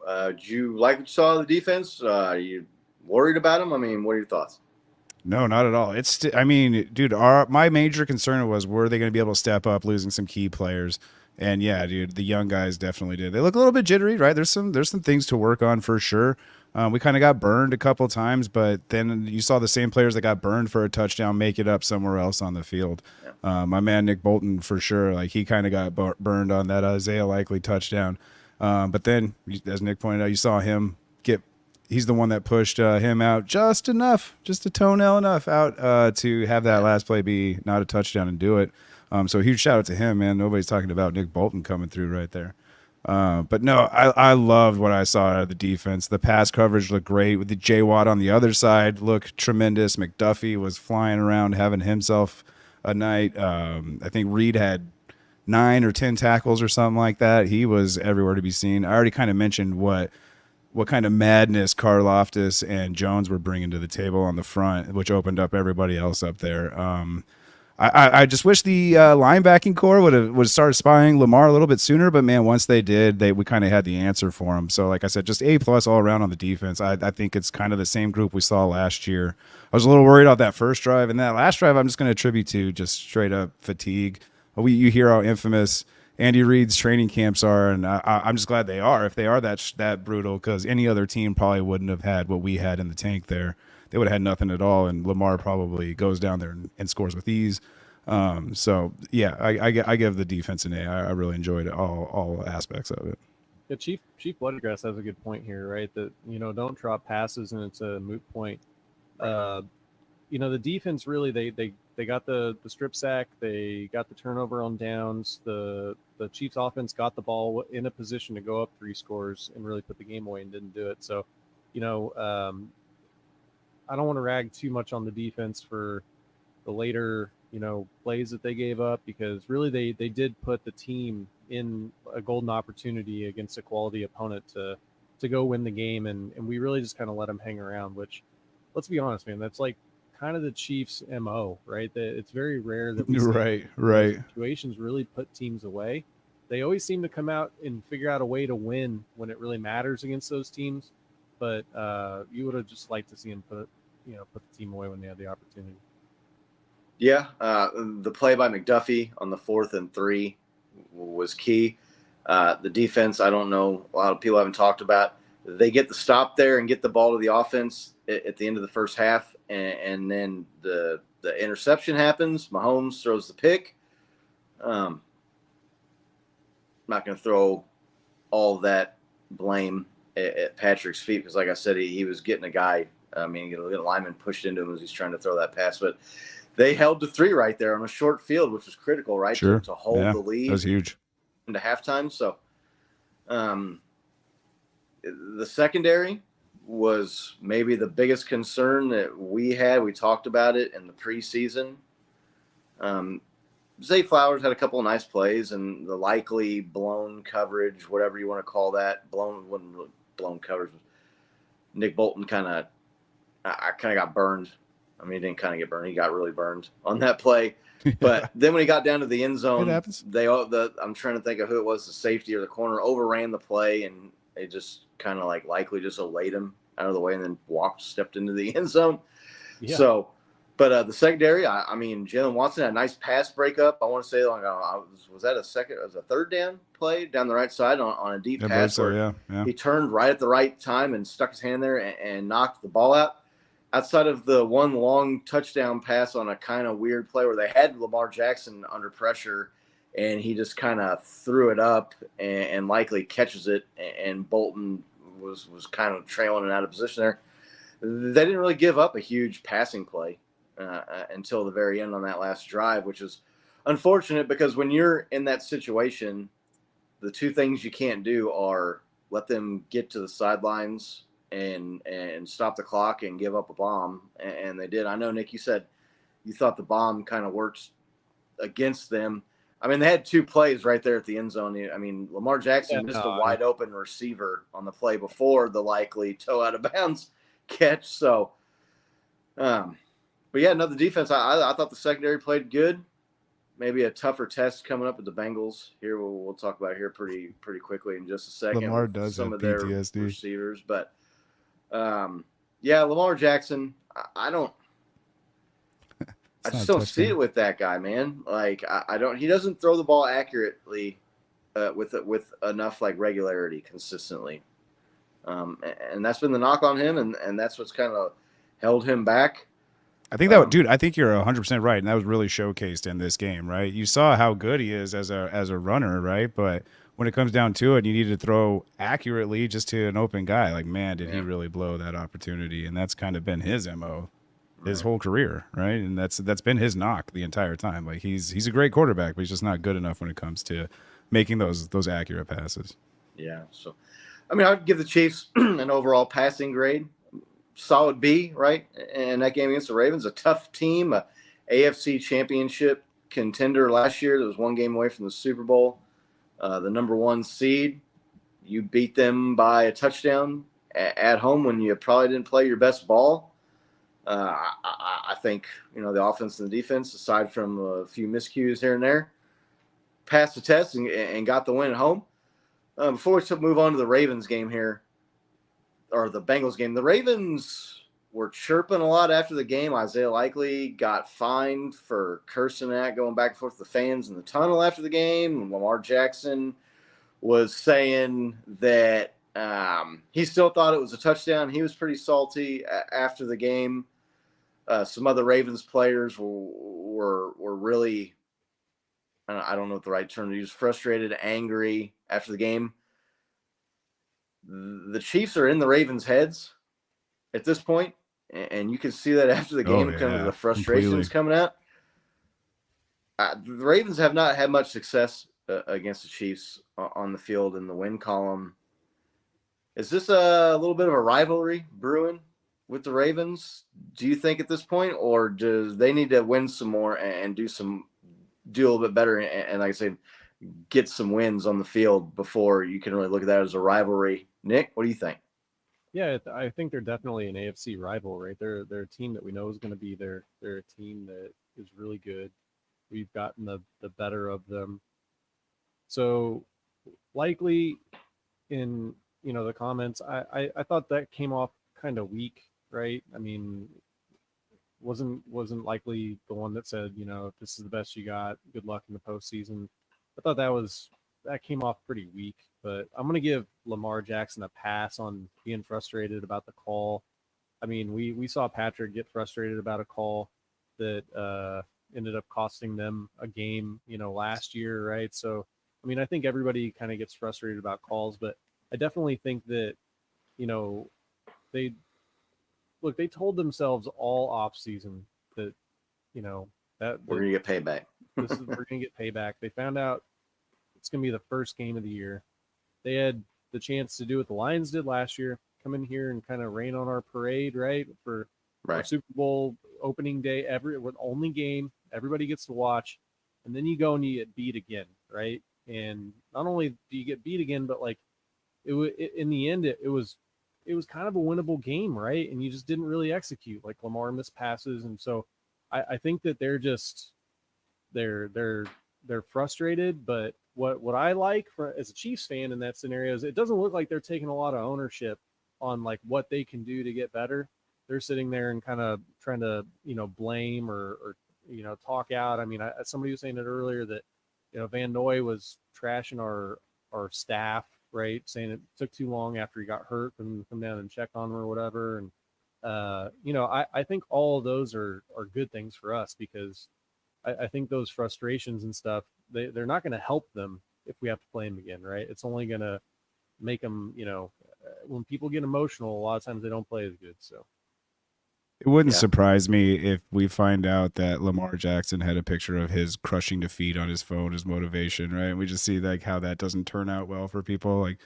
did you like what you saw of the defense? Are you worried about them? I mean, what are your thoughts? No, not at all. I mean, dude, my major concern was, were they going to be able to step up, losing some key players? And yeah, dude, the young guys definitely did. They look a little bit jittery, right? There's some things to work on for sure. We kind of got burned a couple of times, but then you saw the same players that got burned for a touchdown make it up somewhere else on the field. Yeah. My man Nick Bolton, for sure, like, he kind of got burned on that Isaiah Likely touchdown. But then, as Nick pointed out, you saw him he's the one that pushed him out just enough, just a toenail enough out to have that last play be not a touchdown and do it. So huge shout out to him, man. Nobody's talking about Nick Bolton coming through right there. But no, I loved what I saw out of the defense. The pass coverage looked great, with the J Watt on the other side looked tremendous. McDuffie was flying around having himself a night. I think Reed had 9 or 10 tackles or something like that. He was everywhere to be seen. I already kind of mentioned what kind of madness Karlaftis and Jones were bringing to the table on the front, which opened up everybody else up there. I just wish the linebacking core would start spying Lamar a little bit sooner, but man, once they did, we kind of had the answer for him. So like I said, just A+ all around on the defense. I think it's kind of the same group we saw last year. I was a little worried about that first drive, and that last drive I'm just going to attribute to just straight up fatigue. You hear how infamous Andy Reid's training camps are, and I'm just glad they are. If they are that brutal, because any other team probably wouldn't have had what we had in the tank there. They would have had nothing at all, and Lamar probably goes down there and scores with ease. So yeah, I give the defense an A. I really enjoyed it, all aspects of it. Yeah, Chief Bloodgrass has a good point here, right? That don't drop passes and it's a moot point. The defense really they got the strip sack, they got the turnover on downs. The Chiefs offense got the ball in a position to go up 3 scores and really put the game away and didn't do it. So, I don't want to rag too much on the defense for the later, plays that they gave up, because really they did put the team in a golden opportunity against a quality opponent to go win the game. And we really just kind of let them hang around, which, let's be honest, man, that's like kind of the Chiefs' MO, right? That it's very rare that we see right situations really put teams away. They always seem to come out and figure out a way to win when it really matters against those teams. But you would have just liked to see them put the team away when they had the opportunity. Yeah, the play by McDuffie on the 4th and 3 was key. The defense, I don't know, a lot of people haven't talked about. They get the stop there and get the ball to the offense at the end of the first half, and then the interception happens. Mahomes throws the pick. I'm not going to throw all that blame at Patrick's feet, because, like I said, he was getting a guy. I mean, a lineman pushed into him as he's trying to throw that pass, but they held to 3 right there on a short field, which was critical, right? Sure. To hold the lead. That was huge. Into halftime. So the secondary was maybe the biggest concern that we had. We talked about it in the preseason. Zay Flowers had a couple of nice plays, and the likely blown coverage, whatever you want to call that, wasn't really blown coverage. Nick Bolton I kind of got burned. I mean, he didn't kind of get burned. He got really burned on that play. But then when he got down to the end zone, I'm trying to think of who it was, the safety or the corner, overran the play, and it just kind of likely just laid him out of the way and then stepped into the end zone. Yeah. So, but the secondary, I mean, Jalen Watson had a nice pass breakup. I want to say, was that a third down play down the right side on a deep pass? So, yeah. He turned right at the right time and stuck his hand there and knocked the ball out. Outside of the one long touchdown pass on a kind of weird play where they had Lamar Jackson under pressure, and he just kind of threw it up and likely catches it, and Bolton was kind of trailing and out of position there. They didn't really give up a huge passing play until the very end on that last drive, which is unfortunate, because when you're in that situation, the 2 things you can't do are let them get to the sidelines and stop the clock and give up a bomb, and they did. I know, Nick, you said you thought the bomb kind of worked against them. I mean, they had 2 plays right there at the end zone. I mean, Lamar Jackson missed a wide open receiver on the play before the likely toe out of bounds catch. So, but yeah, no, the defense, I thought the secondary played good. Maybe a tougher test coming up with the Bengals here. We'll talk about here pretty quickly in just a second. Lamar does some have of their PTSD. receivers, but yeah, Lamar Jackson, I just don't see it with that guy, man. Like, he doesn't throw the ball accurately with enough regularity consistently. And that's been the knock on him, and that's what's kind of held him back. I think I think you're 100% right, and that was really showcased in this game, right? You saw how good he is as a runner, right? But when it comes down to it, you need to throw accurately just to an open guy. Like, man, did he really blow that opportunity? And that's kind of been his MO his whole career, right? And that's been his knock the entire time. Like, he's a great quarterback, but he's just not good enough when it comes to making those accurate passes. Yeah. So, I mean, I'd give the Chiefs an overall passing grade. Solid B, right? And that game against the Ravens, a tough team, a AFC championship contender last year that was one game away from the Super Bowl. The number 1 seed, you beat them by a touchdown at home when you probably didn't play your best ball. I think, the offense and the defense, aside from a few miscues here and there, passed the test and got the win at home. Before we move on to the Ravens game here, or the Bengals game, the Ravens were chirping a lot after the game. Isaiah Likely got fined for cursing at, going back and forth with the fans in the tunnel after the game. And Lamar Jackson was saying that he still thought it was a touchdown. He was pretty salty after the game. Some other Ravens players were really, I don't know what the right term to use, frustrated, angry after the game. The Chiefs are in the Ravens' heads at this point, and you can see that after the game, kind of the frustrations coming out. The Ravens have not had much success against the Chiefs on the field in the win column. Is this a little bit of a rivalry brewing with the Ravens, do you think, at this point, or do they need to win some more and do a little bit better and like I said, get some wins on the field before you can really look at that as a rivalry? Nick, what do you think? Yeah, I think they're definitely an AFC rival, right? They're a team that we know is going to be there. They're a team that is really good. We've gotten the better of them. So likely in the comments, I thought that came off kind of weak, right? I mean, wasn't Likely the one that said, if this is the best you got, good luck in the postseason. I thought that came off pretty weak, but I'm going to give Lamar Jackson a pass on being frustrated about the call. I mean, we saw Patrick get frustrated about a call that ended up costing them a game, last year, right? So, I mean, I think everybody kind of gets frustrated about calls, but I definitely think that, they told themselves all off season that, that we're going to get payback. we're going to get payback. They found out it's going to be the first game of the year. They had the chance to do what the Lions did last year, come in here and kind of rain on our parade, right? For our Super Bowl opening day, only game everybody gets to watch. And then you go and you get beat again, right? And not only do you get beat again, but like in the end, it was kind of a winnable game, right? And you just didn't really execute. Like Lamar missed passes, and so I think that they're frustrated. But what I like as a Chiefs fan in that scenario is it doesn't look like they're taking a lot of ownership on like what they can do to get better. They're sitting there and kind of trying to blame or talk out. I mean, somebody was saying it earlier that Van Noy was trashing our staff, right? Saying it took too long after he got hurt for them to come down and check on him or whatever. And, I think all of those are good things for us because I think those frustrations and stuff, they're not going to help them if we have to play them again, right? It's only going to make them, when people get emotional, a lot of times they don't play as good. So it wouldn't surprise me if we find out that Lamar Jackson had a picture of his crushing defeat on his phone as motivation, right? And we just see like how that doesn't turn out well for people, like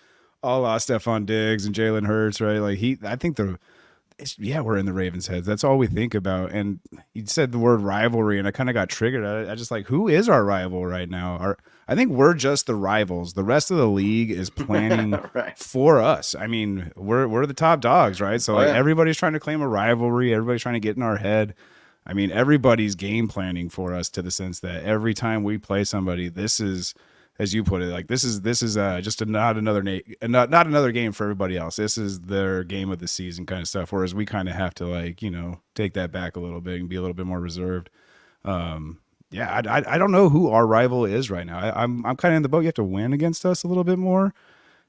a la Stephon Diggs and Jalen Hurts, right? Like I think we're in the Ravens' heads. That's all we think about. And you said the word rivalry, and I kind of got triggered. I just like, who is our rival right now? I think we're just the rivals. The rest of the league is planning for us. I mean, we're the top dogs, right? So everybody's trying to claim a rivalry. Everybody's trying to get in our head. I mean, everybody's game planning for us to the sense that every time we play somebody, this is, as you put it, like this is just not another game for everybody else. This is their game of the season kind of stuff. Whereas we kind of have to like, take that back a little bit and be a little bit more reserved. I don't know who our rival is right now. I'm kind of in the boat. You have to win against us a little bit more.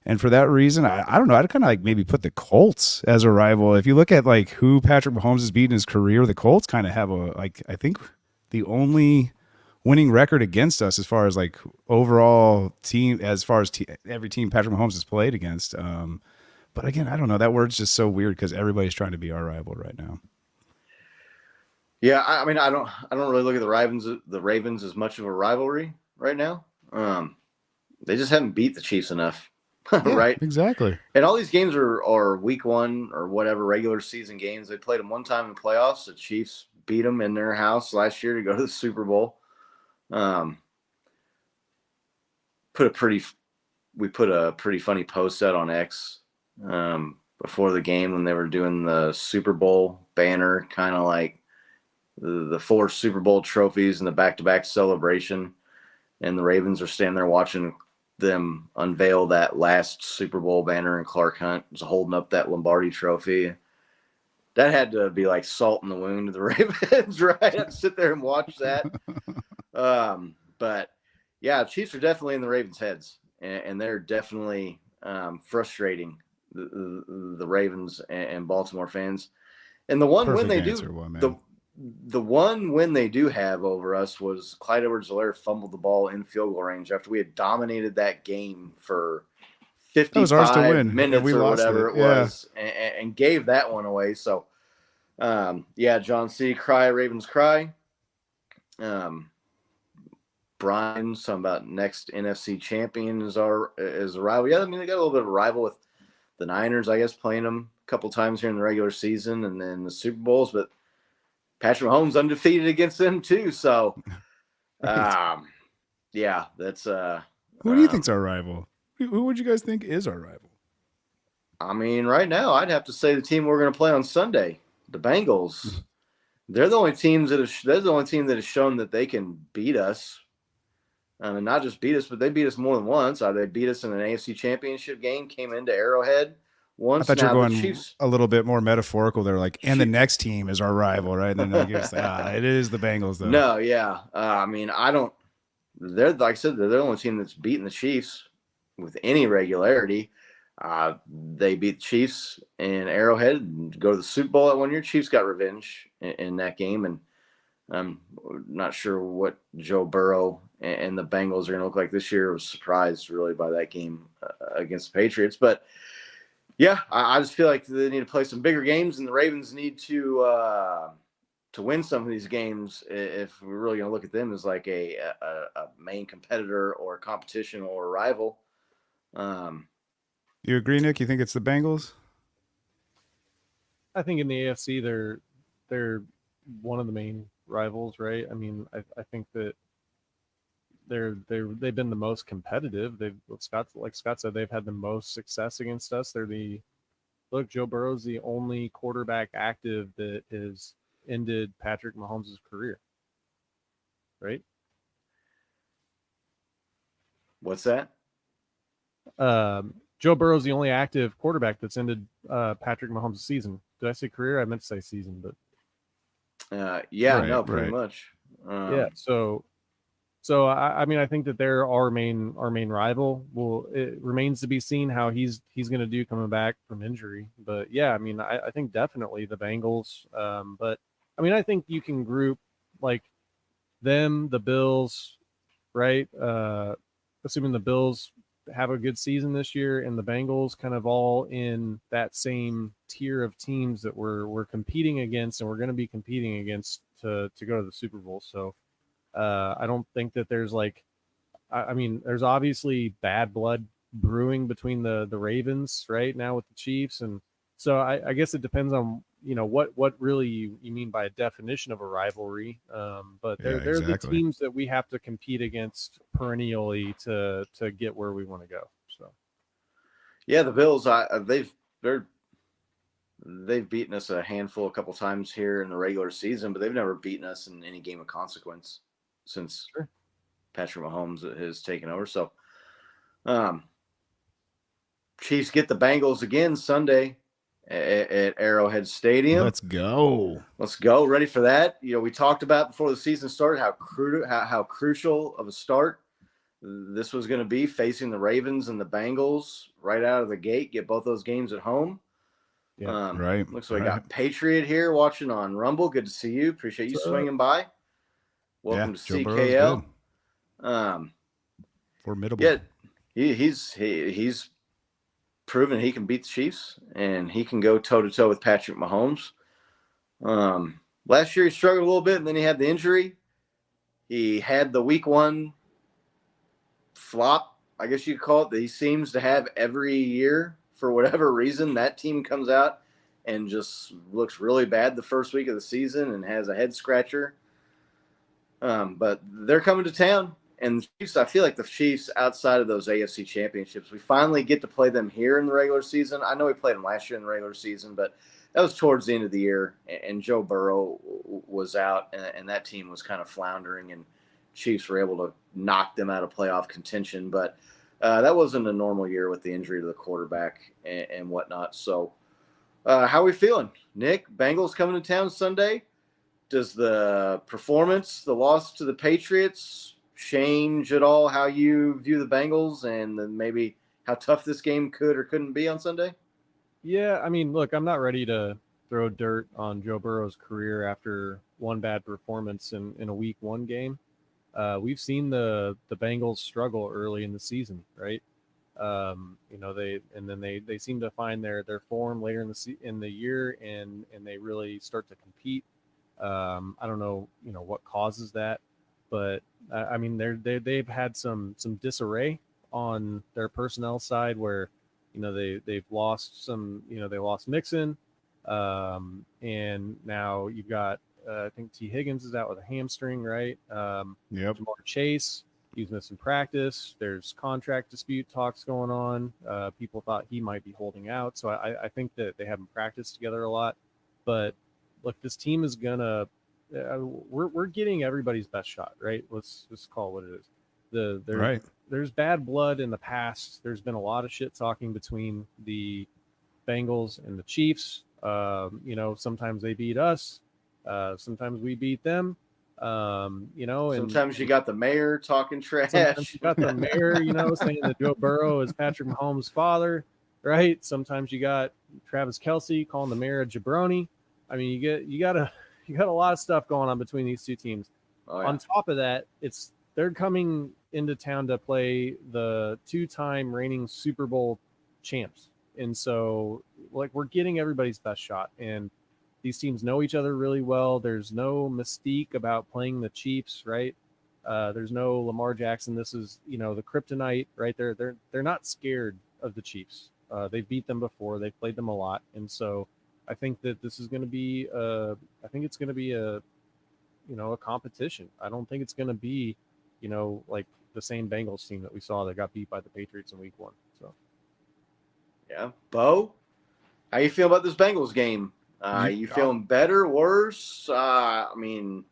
And for that reason, I don't know. I'd kind of like maybe put the Colts as a rival. If you look at like who Patrick Mahomes has beaten in his career, the Colts kind of have I think the only winning record against us as far as like overall team, as far as every team Patrick Mahomes has played against. But again, I don't know. That word's just so weird because everybody's trying to be our rival right now. Yeah, I mean, I don't really look at the Ravens as much of a rivalry right now. They just haven't beat the Chiefs enough, right? Exactly. And all these games are week one or whatever regular season games. They played them one time in the playoffs. The Chiefs beat them in their house last year to go to the Super Bowl. We put a pretty funny post out on X before the game when they were doing the Super Bowl banner, kind of like the 4 Super Bowl trophies and the back-to-back celebration. And the Ravens are standing there watching them unveil that last Super Bowl banner, and Clark Hunt was holding up that Lombardi trophy. That had to be like salt in the wound to the Ravens, right? I had to sit there and watch that. But yeah, Chiefs are definitely in the Ravens' heads, and they're definitely frustrating the Ravens and Baltimore fans. And the one win they do, the one win they do have over us was Clyde Edwards-Helaire fumbled the ball in field goal range after we had dominated that game for 55 minutes or whatever it was, and gave that one away. So, yeah, John C. Cry, Ravens cry. Brian, something about next NFC champion is a rival. Yeah, I mean, they got a little bit of a rival with the Niners, I guess, playing them a couple times here in the regular season and then the Super Bowls, but Patrick Mahomes undefeated against them too. So, yeah, that's who do you think's our rival? Who would you guys think is our rival? I mean, right now, I'd have to say the team we're going to play on Sunday, the Bengals. They're the only team that has shown that they can beat us. And not just beat us, but they beat us more than once. They beat us in an AFC Championship game, came into Arrowhead once. I thought you were going a little bit more metaphorical. They're like, and the next team is our rival, right? And then I guess it is the Bengals, though. No, yeah. I mean, they're, like I said, they're the only team that's beaten the Chiefs with any regularity. They beat the Chiefs in Arrowhead and go to the Super Bowl that one year. Chiefs got revenge in that game, and I'm not sure what Joe Burrow and the Bengals are going to look like this year. I was surprised really by that game against the Patriots. But, yeah, I just feel like they need to play some bigger games, and the Ravens need to win some of these games if we're really going to look at them as like a main competitor or a competition or a rival. You agree, Nick? You think it's the Bengals? I think in the AFC they're one of the main rivals, right? I mean, I think that they've been the most competitive. Like Scott said, they've had the most success against us. Joe Burrow's the only quarterback active that has ended Patrick Mahomes' career, right? What's that? Joe Burrow's the only active quarterback that's ended Patrick Mahomes' season. Did I say career? I meant to say season, but pretty much. Yeah, so I mean, I think that they're our main rival. Well, it remains to be seen how he's going to do coming back from injury. But yeah, I mean, I think definitely the Bengals. But I mean, I think you can group like them, the Bills, right? Assuming the Bills have a good season this year, and the Bengals kind of all in that same tier of teams that we're competing against, and we're going to be competing against to go to the Super Bowl. So I don't think that there's I mean, there's obviously bad blood brewing between the Ravens right now with the Chiefs, and so I guess it depends on what really you mean by a definition of a rivalry. But they're the teams that we have to compete against perennially to get where we want to go. So yeah, the Bills, they've beaten us a couple times here in the regular season, but they've never beaten us in any game of consequence since Patrick Mahomes has taken over. So Chiefs get the Bengals again Sunday at Arrowhead Stadium. Let's go. Ready for that? We talked about before the season started how crucial of a start this was going to be, facing the Ravens and the Bengals right out of the gate. Get both those games at home. Yeah, right. Looks like I got Patriot here watching on Rumble. Good to see you. Appreciate you swinging by. Welcome to CKL. Formidable. Yeah, he's proven he can beat the Chiefs, and he can go toe-to-toe with Patrick Mahomes. Last year he struggled a little bit, and then he had the injury. He had the week 1 flop, I guess you could call it, that he seems to have every year for whatever reason. That team comes out and just looks really bad the first week of the season and has a head scratcher. But they're coming to town. And the Chiefs, I feel like the Chiefs, outside of those AFC championships, we finally get to play them here in the regular season. I know we played them last year in the regular season, but that was towards the end of the year, and Joe Burrow was out, and that team was kind of floundering, and Chiefs were able to knock them out of playoff contention. But that wasn't a normal year with the injury to the quarterback and whatnot. So how are we feeling? Nick, Bengals coming to town Sunday. Does the performance, the loss to the Patriots, change at all how you view the Bengals and then maybe how tough this game could or couldn't be on Sunday? Yeah, I mean, look, I'm not ready to throw dirt on Joe Burrow's career after one bad performance in a week 1 game. We've seen the Bengals struggle early in the season, right? They seem to find their form later in the year and they really start to compete. I don't know, what causes that, but I mean, they've had some disarray on their personnel side where, they've lost they lost Mixon, and now you've got I think T. Higgins is out with a hamstring, right? Yep. Jamar Chase, he's missing practice. There's contract dispute talks going on. People thought he might be holding out, so I think that they haven't practiced together a lot. But look, this team is gonna. We're getting everybody's best shot, right? Let's just call it what it is. There's bad blood in the past. There's been a lot of shit talking between the Bengals and the Chiefs. Sometimes they beat us. Sometimes we beat them. And sometimes you got the mayor talking trash. Sometimes you got the mayor, saying that Joe Burrow is Patrick Mahomes' father, right? Sometimes you got Travis Kelce calling the mayor a jabroni. I mean, you got a lot of stuff going on between these two teams. Oh, yeah. On top of that, they're coming into town to play the 2-time reigning Super Bowl champs. And so, we're getting everybody's best shot. And these teams know each other really well. There's no mystique about playing the Chiefs, right? There's no Lamar Jackson. This is, the kryptonite, right? They're not scared of the Chiefs. They've beat them before. They've played them a lot. And so I think that this is going to be a competition. I don't think it's going to be, like the same Bengals team that we saw that got beat by the Patriots in week 1. So, yeah. Bo, how you feel about this Bengals game? You feeling better, worse? I mean,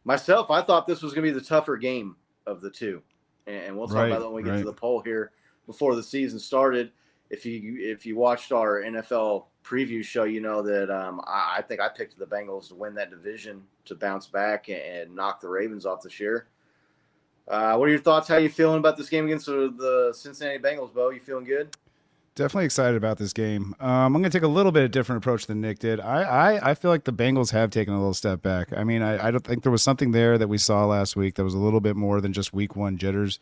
myself, I thought this was going to be the tougher game of the two. And we'll talk about that when we get to the poll here before the season started. If you watched our NFL preview show, you know that I think I picked the Bengals to win that division, to bounce back and knock the Ravens off this year. What are your thoughts? How are you feeling about this game against the Cincinnati Bengals, Bo? You feeling good? Definitely excited about this game. I'm going to take a little bit of different approach than Nick did. I feel like the Bengals have taken a little step back. I mean, I don't think there was something there that we saw last week that was a little bit more than just week 1 jitters.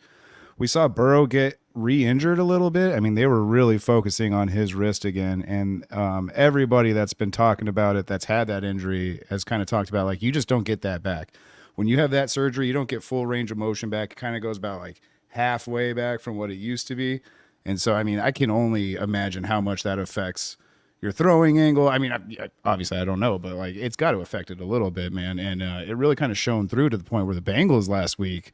We saw Burrow get re-injured a little bit. I mean, they were really focusing on his wrist again. And everybody that's been talking about it that's had that injury has kind of talked about, you just don't get that back. When you have that surgery, you don't get full range of motion back. It kind of goes about halfway back from what it used to be. And so, I mean, I can only imagine how much that affects your throwing angle. I mean, obviously I don't know, but it's got to affect it a little bit, man. And it really kind of shone through to the point where the Bengals last week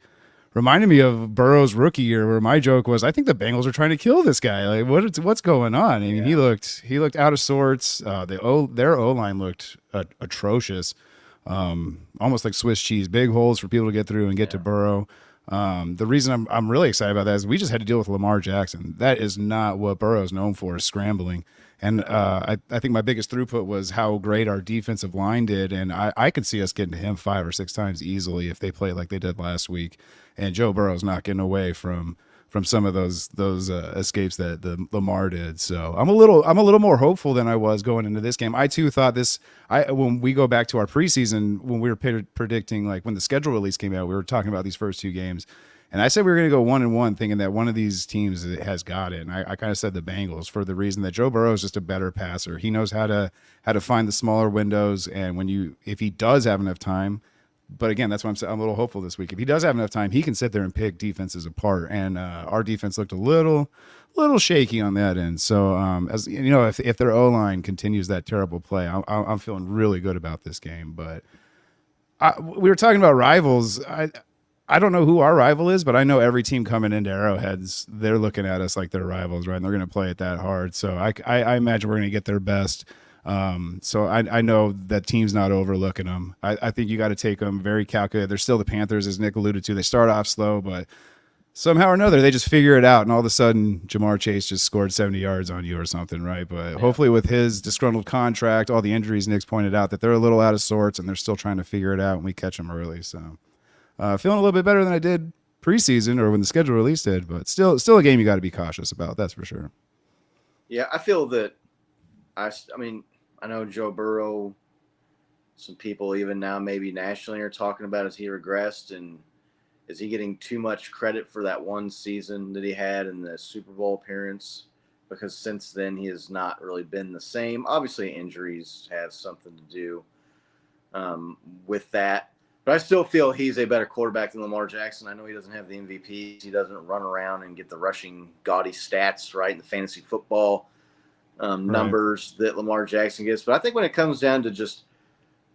reminded me of Burrow's rookie year, where my joke was, I think the Bengals are trying to kill this guy. What's going on? I mean, he looked out of sorts. Their O-line looked atrocious, almost like Swiss cheese, big holes for people to get through and get to Burrow. The reason I'm really excited about that is we just had to deal with Lamar Jackson. That is not what Burrow is known for, is scrambling. And I think my biggest throughput was how great our defensive line did. And I could see us getting to him 5 or 6 times easily if they play like they did last week. And Joe Burrow's not getting away from some of those escapes that the Lamar did. So I'm a little more hopeful than I was going into this game. I too thought when we go back to our preseason, when we were predicting, when the schedule release came out, we were talking about these first 2 games. And I said we were going to go 1-1, thinking that one of these teams has got it. And I kind of said the Bengals, for the reason that Joe Burrow is just a better passer. He knows how to find the smaller windows. And if he does have enough time, but again, that's why I'm a little hopeful this week. If he does have enough time, he can sit there and pick defenses apart. And our defense looked a little shaky on that end. So as you know, if their O-line continues that terrible play, I'm feeling really good about this game. But we were talking about rivals. I don't know who our rival is, but I know every team coming into Arrowheads, they're looking at us like they're rivals, right? And they're going to play it that hard. So I imagine we're going to get their best. So I know that team's not overlooking them. I think you got to take them very calculated. They're still the Panthers, as Nick alluded to. They start off slow, but somehow or another, they just figure it out. And all of a sudden, Jamar Chase just scored 70 yards on you or something, right? But hopefully with his disgruntled contract, all the injuries Nick's pointed out, that they're a little out of sorts and they're still trying to figure it out and we catch them early. So feeling a little bit better than I did preseason or when the schedule release did, but still a game you got to be cautious about. That's for sure. Yeah, I feel that I mean, I know Joe Burrow, some people even now maybe nationally are talking about as he regressed, and is he getting too much credit for that one season that he had in the Super Bowl appearance? Because since then he has not really been the same. Obviously injuries have something to do with that. But I still feel he's a better quarterback than Lamar Jackson. I know he doesn't have the MVP. He doesn't run around and get the rushing gaudy stats, right, in the fantasy football numbers that Lamar Jackson gets. But I think when it comes down to just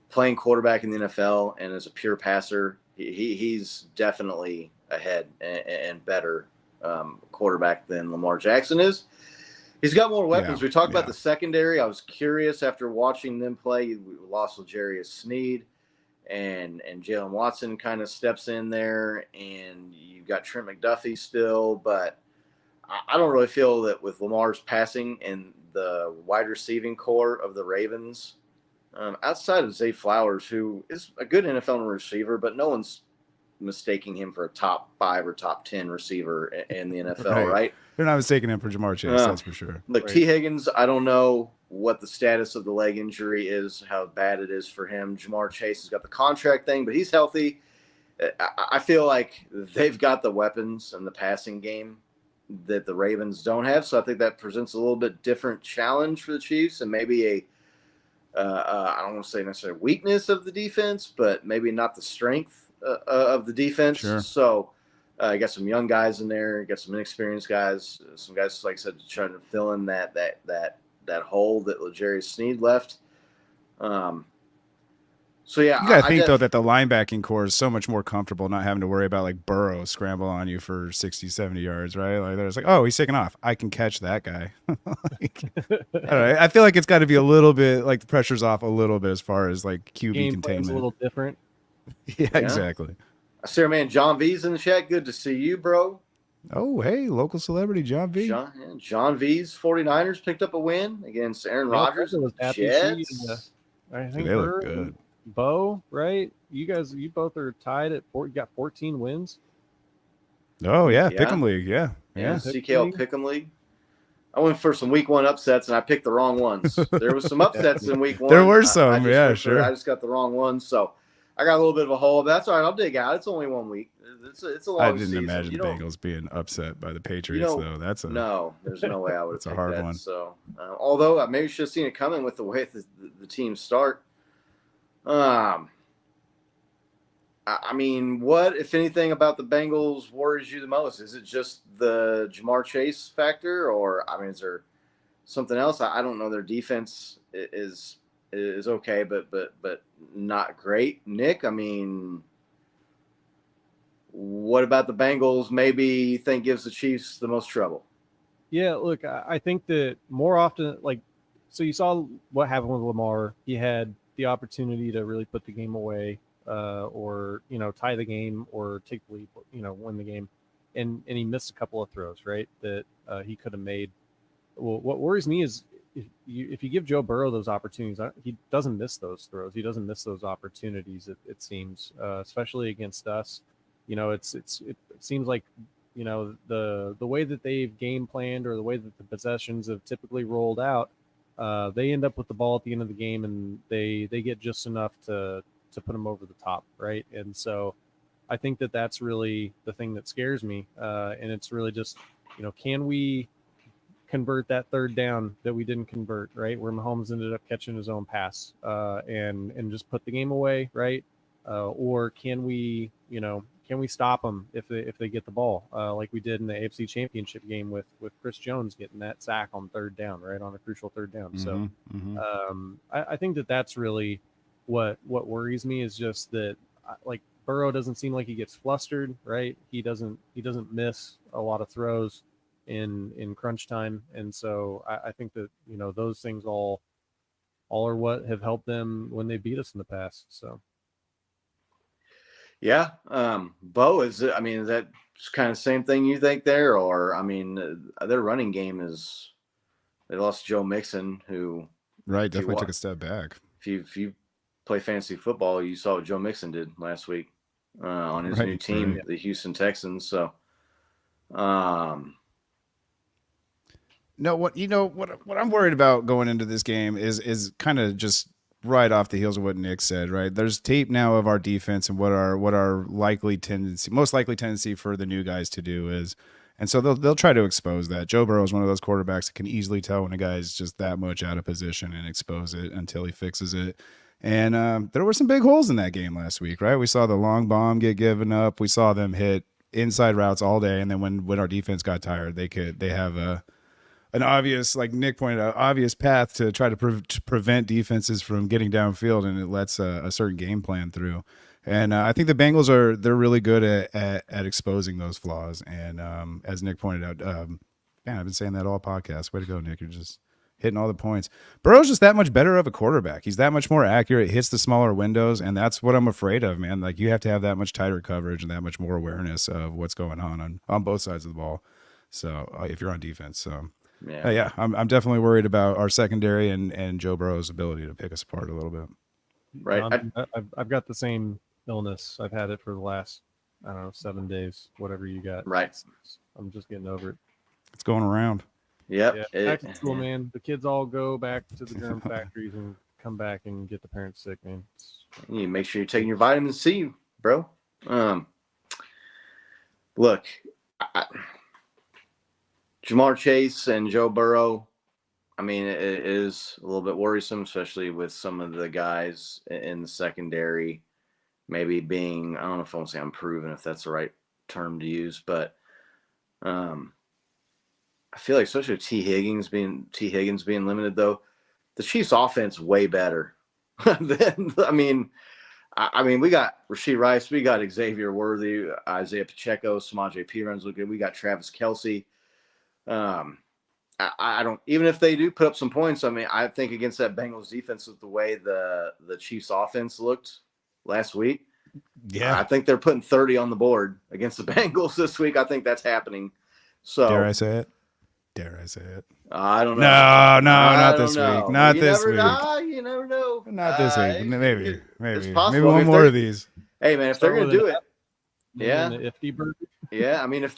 playing quarterback in the NFL and as a pure passer, he's definitely ahead and better quarterback than Lamar Jackson is. He's got more weapons. We talked about the secondary. I was curious after watching them play. We lost L'Jarius Sneed. And Jalen Watson kind of steps in there, and you've got Trent McDuffie still. But I don't really feel that with Lamar's passing and the wide receiving core of the Ravens, outside of Zay Flowers, who is a good NFL receiver, but no one's mistaking him for a top 5 or top 10 receiver in the NFL, right? They're not mistaking him for Jamar Chase, that's for sure. Look, T. Higgins, I don't know what the status of the leg injury is, how bad it is for him. Jamar Chase has got the contract thing, but he's healthy. I feel like they've got the weapons in the passing game that the Ravens don't have. So I think that presents a little bit different challenge for the Chiefs, and maybe I don't want to say necessarily weakness of the defense, but maybe not the strength of the defense. Sure. So you got some young guys in there, you got some inexperienced guys, some guys, like I said, trying to fill in that hole that L'Jarius Sneed left. So yeah, you gotta think though that the linebacking core is so much more comfortable not having to worry about like Burrow scramble on you for 60, 70 yards, right? Like there's like, oh, he's taking off. I can catch that guy. Like, I don't know. I feel like it's got to be a little bit like the pressure's off a little bit as far as like QB Game containment. plan's a little different. Yeah, exactly. I see our man John V's in the chat. Good to see you, bro. Oh, hey, local celebrity John V. John V's 49ers picked up a win against Aaron Rodgers and the Jets. I think they look good. Bo, right? You both are tied at you got 14 wins. Oh yeah, Pick'em League, yeah. CKL Pick'em League. I went for some week 1 upsets and I picked the wrong ones. There was some upsets in week 1. There were some, sure. I just got the wrong ones, so I got a little bit of a hole. But that's all right. I'll dig out. It's only 1 week. It's a long season. I didn't imagine the Bengals being upset by the Patriots, though. No, there's no way I would have picked a hard that. one. So, although I maybe should have seen it coming with the way the teams start. I mean, what, if anything, about the Bengals worries you the most? Is it just the Jamar Chase factor, or I mean, is there something else? I don't know. Their defense is okay, but not great. Nick, I mean, what about the Bengals? Maybe you think gives the Chiefs the most trouble? Yeah, look, I think that more often, like, so you saw what happened with Lamar. He had the opportunity to really put the game away, or tie the game, or take the lead, win the game, and he missed a couple of throws, right, that he could have made. Well, what worries me is if you give Joe Burrow those opportunities, he doesn't miss those throws. He doesn't miss those opportunities. It seems, especially against us. It seems like the way that they've game planned, or the way that the possessions have typically rolled out, they end up with the ball at the end of the game, and they get just enough to put them over the top, right? And so I think that that's really the thing that scares me, and it's really just can we convert that third down that we didn't convert, right, where Mahomes ended up catching his own pass, and just put the game away, right? Or can we stop them if they get the ball, like we did in the AFC Championship game with Chris Jones getting that sack on third down, right, on a crucial third down. I think that that's really What worries me is just that like Burrow doesn't seem like he gets flustered, right? He doesn't miss a lot of throws in crunch time, and so I think that those things all are what have helped them when they beat us in the past. So Yeah, Bo is that kind of same thing you think there, or their running game is they lost Joe Mixon, who Right, definitely took a step back. If you play fantasy football, you saw what Joe Mixon did last week on his new team, the Houston Texans. So, no, what I'm worried about going into this game is kind of just right off the heels of what Nick said. Right, there's tape now of our defense and what our most likely tendency for the new guys to do is. And so they'll try to expose that. Joe Burrow is one of those quarterbacks that can easily tell when a guy is just that much out of position and expose it until he fixes it. And there were some big holes in that game last week, right? We saw the long bomb get given up. We saw them hit inside routes all day. And then when our defense got tired, they have an obvious, like Nick pointed out, obvious path to try to prevent defenses from getting downfield, and it lets a certain game plan through. And I think the Bengals they're really good at exposing those flaws. And as Nick pointed out, man, I've been saying that all podcast. Way to go, Nick. You're just hitting all the points. Burrow's just that much better of a quarterback. He's that much more accurate, hits the smaller windows, and that's what I'm afraid of, man. Like, you have to have that much tighter coverage and that much more awareness of what's going on both sides of the ball. So if you're on defense, so yeah, I'm definitely worried about our secondary and Joe Burrow's ability to pick us apart a little bit. Right. I've got the same illness. I've had it for the last, 7 days, whatever you got. Right. I'm just getting over it. It's going around. Yep. Yeah. Back to school, man. The kids all go back to the germ factories and come back and get the parents sick, man. You make sure you're taking your vitamin C, bro. Look, Jamar Chase and Joe Burrow, it is a little bit worrisome, especially with some of the guys in the secondary maybe being, I don't know if I want to say unproven, if that's the right term to use, but I feel like especially with T. Higgins being limited, though, the Chiefs' offense way better than we got Rashee Rice, we got Xavier Worthy, Isaiah Pacheco, Samaje Perine look good. We got Travis Kelce. I don't, even if they do put up some points, I think against that Bengals defense with the way the Chiefs offense looked last week. Yeah. I think they're putting 30 on the board against the Bengals this week. I think that's happening. So Dare I say it? I don't know. No, not this week. Not this week. You never know. Not this week. Maybe. It's possible. Maybe one more of these. Hey, man, if they're going to do it. Yeah. Yeah. If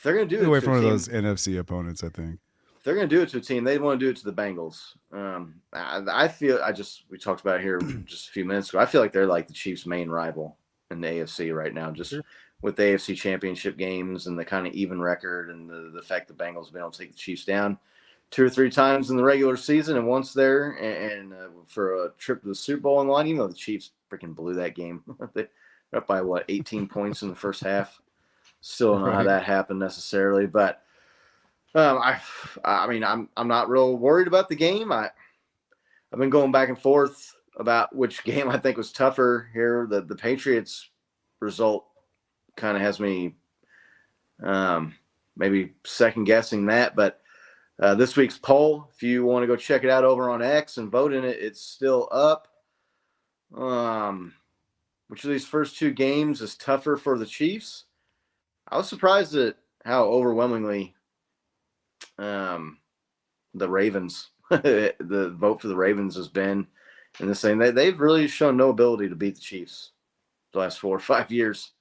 they're going to do it away to from a one of team, those NFC opponents, I think. if they're going to do it to a team, they want to do it to the Bengals. We talked about it here just a few minutes ago. I feel like they're like the Chiefs' main rival in the AFC right now, just with the AFC championship games and the kind of even record and the fact the Bengals have been able to take the Chiefs down 2 or 3 times in the regular season and once there and for a trip to the Super Bowl on the line, even though the Chiefs freaking blew that game. They're up by 18 points in the first half. Still don't know how that happened necessarily, but I'm not real worried about the game. I've been going back and forth about which game I think was tougher here. The Patriots result kind of has me maybe second guessing that, but this week's poll, if you want to go check it out over on X and vote in it, it's still up. Which of these first 2 games is tougher for the Chiefs? I was surprised at how overwhelmingly the Ravens, the vote for the Ravens has been in this thing. They've really shown no ability to beat the Chiefs the last 4 or 5 years.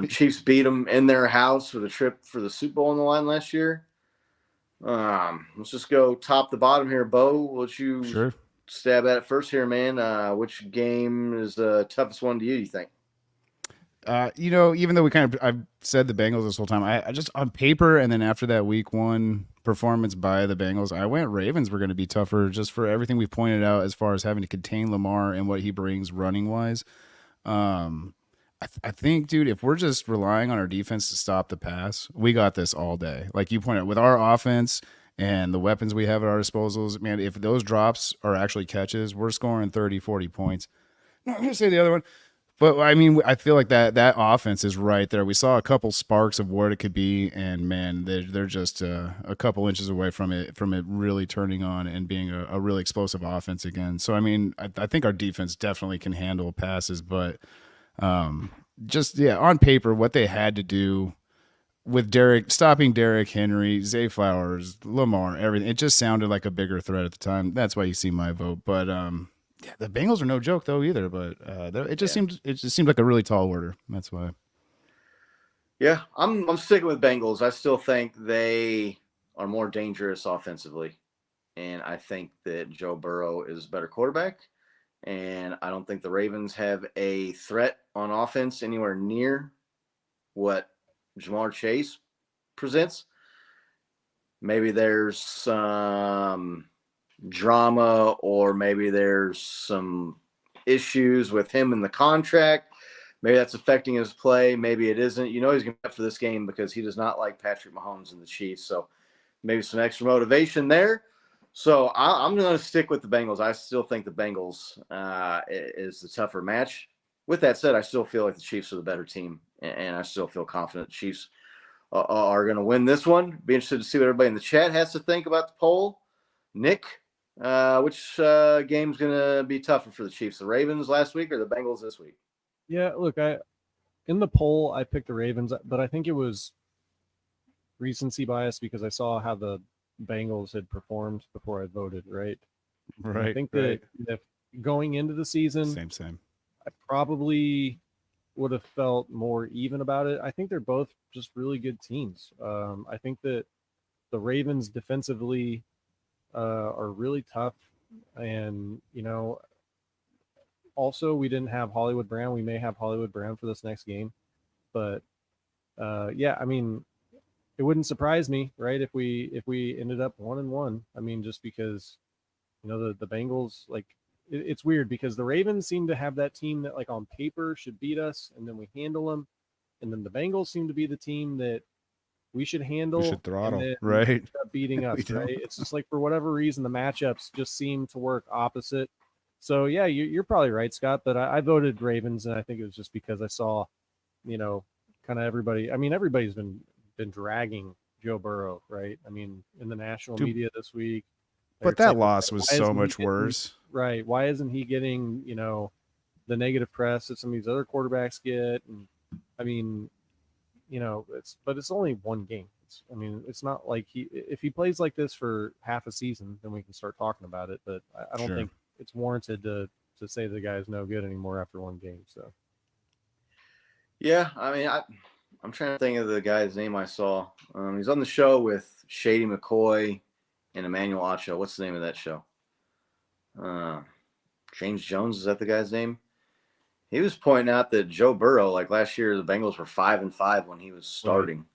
Chiefs beat them in their house with a trip for the Super Bowl on the line last year. Let's just go top to bottom here. Bo, what you stab at it first here, man? Which game is the toughest one to you, do you think? Even though I've said the Bengals this whole time, I just on paper, and then after that week 1 performance by the Bengals, I went Ravens were going to be tougher just for everything we've pointed out as far as having to contain Lamar and what he brings running wise. I think, dude, if we're just relying on our defense to stop the pass, we got this all day. Like you pointed out, with our offense and the weapons we have at our disposals, man, if those drops are actually catches, we're scoring 30, 40 points. No, I'm going to say the other one. But I mean, I feel like that offense is right there. We saw a couple sparks of what it could be, and man, they're just a couple inches away from it really turning on and being a really explosive offense again. So I mean, I think our defense definitely can handle passes, but just on paper, what they had to do with stopping Derrick Henry, Zay Flowers, Lamar, everything, it just sounded like a bigger threat at the time. That's why you see my vote, but the Bengals are no joke though either, but it just seemed like a really tall order. That's why. Yeah, I'm sticking with Bengals. I still think they are more dangerous offensively, and I think that Joe Burrow is a better quarterback. And I don't think the Ravens have a threat on offense anywhere near what Jamar Chase presents. Maybe there's some drama, or maybe there's some issues with him in the contract. Maybe that's affecting his play. Maybe it isn't. He's going to be up for this game because he does not like Patrick Mahomes and the Chiefs. So maybe some extra motivation there. So I'm going to stick with the Bengals. I still think the Bengals is the tougher match. With that said, I still feel like the Chiefs are the better team, and I still feel confident the Chiefs are going to win this one. Be interested to see what everybody in the chat has to think about the poll. Nick, which game's going to be tougher for the Chiefs, the Ravens last week or the Bengals this week? Yeah, look, in the poll I picked the Ravens, but I think it was recency bias because I saw how the Bengals had performed before I voted, right? Right. And I think that if going into the season, same. I probably would have felt more even about it. I think they're both just really good teams. I think that the Ravens defensively are really tough, and also we didn't have Hollywood Brown. We may have Hollywood Brown for this next game, but I mean, it wouldn't surprise me, right, if we ended up 1-1. I mean, just because the Bengals, like, it's weird because the Ravens seem to have that team that, like, on paper should beat us, and then we handle them, and then the Bengals seem to be the team that we should handle, We should throttle, and then right? end up beating us, don't. right? It's just like, for whatever reason, the matchups just seem to work opposite. So yeah, you're probably right, Scott, but I voted Ravens, and I think it was just because I saw, kind of everybody. I mean, everybody's been dragging Joe Burrow, right? I mean, in the national media this week. But that loss was so much worse. Right. Why isn't he getting, the negative press that some of these other quarterbacks get? And I mean, it's only one game. It's not like if he plays like this for half a season, then we can start talking about it. But I don't think it's warranted to say the guy's no good anymore after one game. So. Yeah, I mean, I'm trying to think of the guy's name I saw. He's on the show with Shady McCoy and Emmanuel Acho. What's the name of that show? James Jones, is that the guy's name? He was pointing out that Joe Burrow, like last year, the Bengals were 5-5 when he was starting,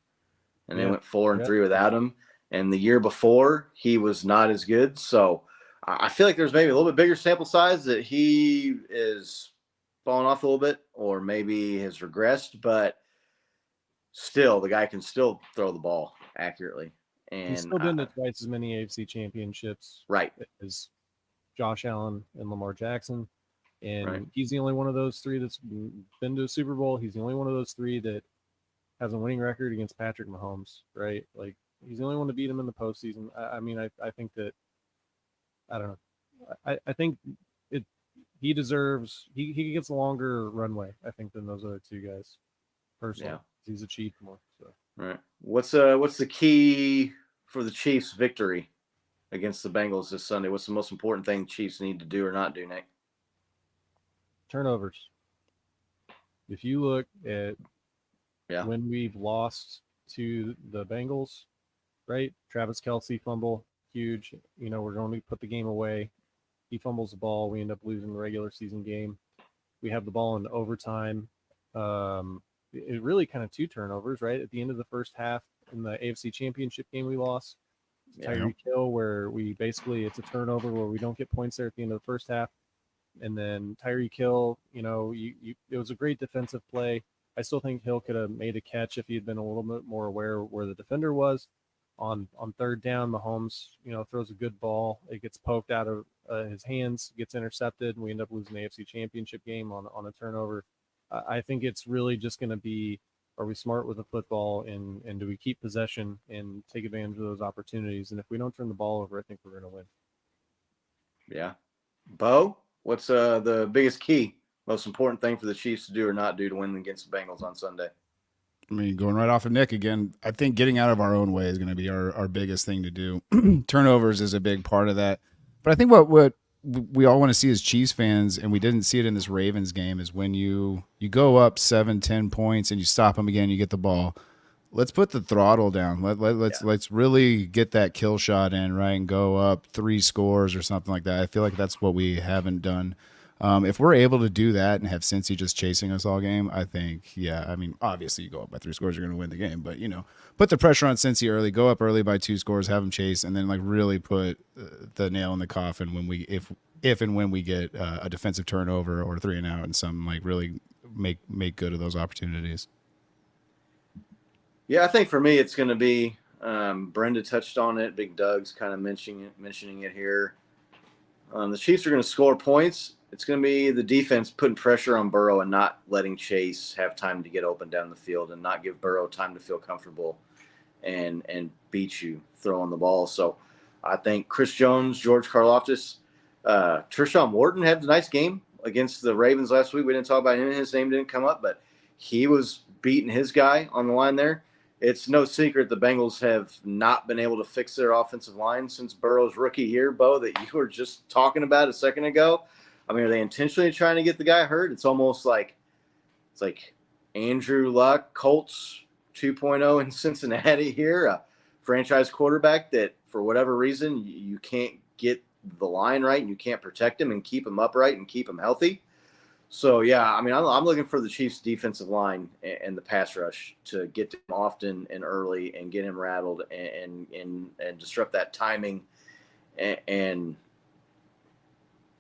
and they went 4-3 without him. And the year before, he was not as good. So I feel like there's maybe a little bit bigger sample size that he is falling off a little bit, or maybe has regressed, but still, the guy can still throw the ball accurately. And he's still been to twice as many AFC championships, right, as Josh Allen and Lamar Jackson. And he's the only one of those three that's been to a Super Bowl. He's the only one of those three that has a winning record against Patrick Mahomes, right? Like, he's the only one to beat him in the postseason. I think that, I don't know. I think he deserves, he gets a longer runway, I think, than those other two guys. Personally, he's achieved more. So. Right. What's the key for the Chiefs' victory against the Bengals this Sunday? What's the most important thing the Chiefs need to do or not do, Nick? Turnovers. If you look at when we've lost to the Bengals, right? Travis Kelce fumble, huge. We're going to put the game away. He fumbles the ball. We end up losing the regular season game. We have the ball in overtime. It really kind of two turnovers, right? At the end of the first half in the AFC Championship game we lost. Tyreek Hill, where it's a turnover where we don't get points there at the end of the first half. And then Tyreek Hill, it was a great defensive play. I still think Hill could have made a catch if he had been a little bit more aware where the defender was. on third down, Mahomes, throws a good ball. It gets poked out of his hands, gets intercepted, and we end up losing the AFC Championship game on a turnover. I think it's really just going to be, are we smart with the football, and do we keep possession and take advantage of those opportunities? And if we don't turn the ball over, I think we're going to win. Yeah. Bo, what's the biggest key, most important thing for the Chiefs to do or not do to win against the Bengals on Sunday? I mean, going right off of Nick again, I think getting out of our own way is going to be our biggest thing to do. Turnovers is a big part of that. But I think what we all want to see as Chiefs fans, and we didn't see it in this Ravens game, is when you go up 7-10 points and you stop them again, you get the ball. Let's put the throttle down. Let's really get that kill shot in, right, and go up 3 scores or something like that. I feel like that's what we haven't done. If we're able to do that and have Cincy just chasing us all game, I think, I mean, obviously you go up by 3 scores, you're going to win the game. But, put the pressure on Cincy early, go up early by 2 scores, have them chase, and then really put the nail in the coffin when if and when we get a defensive turnover or 3 and out and some really make good of those opportunities. Yeah, I think for me it's going to be Brenda touched on it. Big Doug's kind of mentioning it here. The Chiefs are going to score points. It's going to be the defense putting pressure on Burrow and not letting Chase have time to get open down the field and not give Burrow time to feel comfortable and beat you throwing the ball. So I think Chris Jones, George Karlaftis, Trishawn Wharton had a nice game against the Ravens last week. We didn't talk about him. His name didn't come up, but he was beating his guy on the line there. It's no secret the Bengals have not been able to fix their offensive line since Burrow's rookie year, Bo, that you were just talking about a second ago. I mean, are they intentionally trying to get the guy hurt? It's almost like Andrew Luck, Colts 2.0 in Cincinnati here, a franchise quarterback that for whatever reason you can't get the line right and you can't protect him and keep him upright and keep him healthy. So, yeah, I mean, I'm looking for the Chiefs' defensive line and the pass rush to get to him often and early and get him rattled and disrupt that timing. And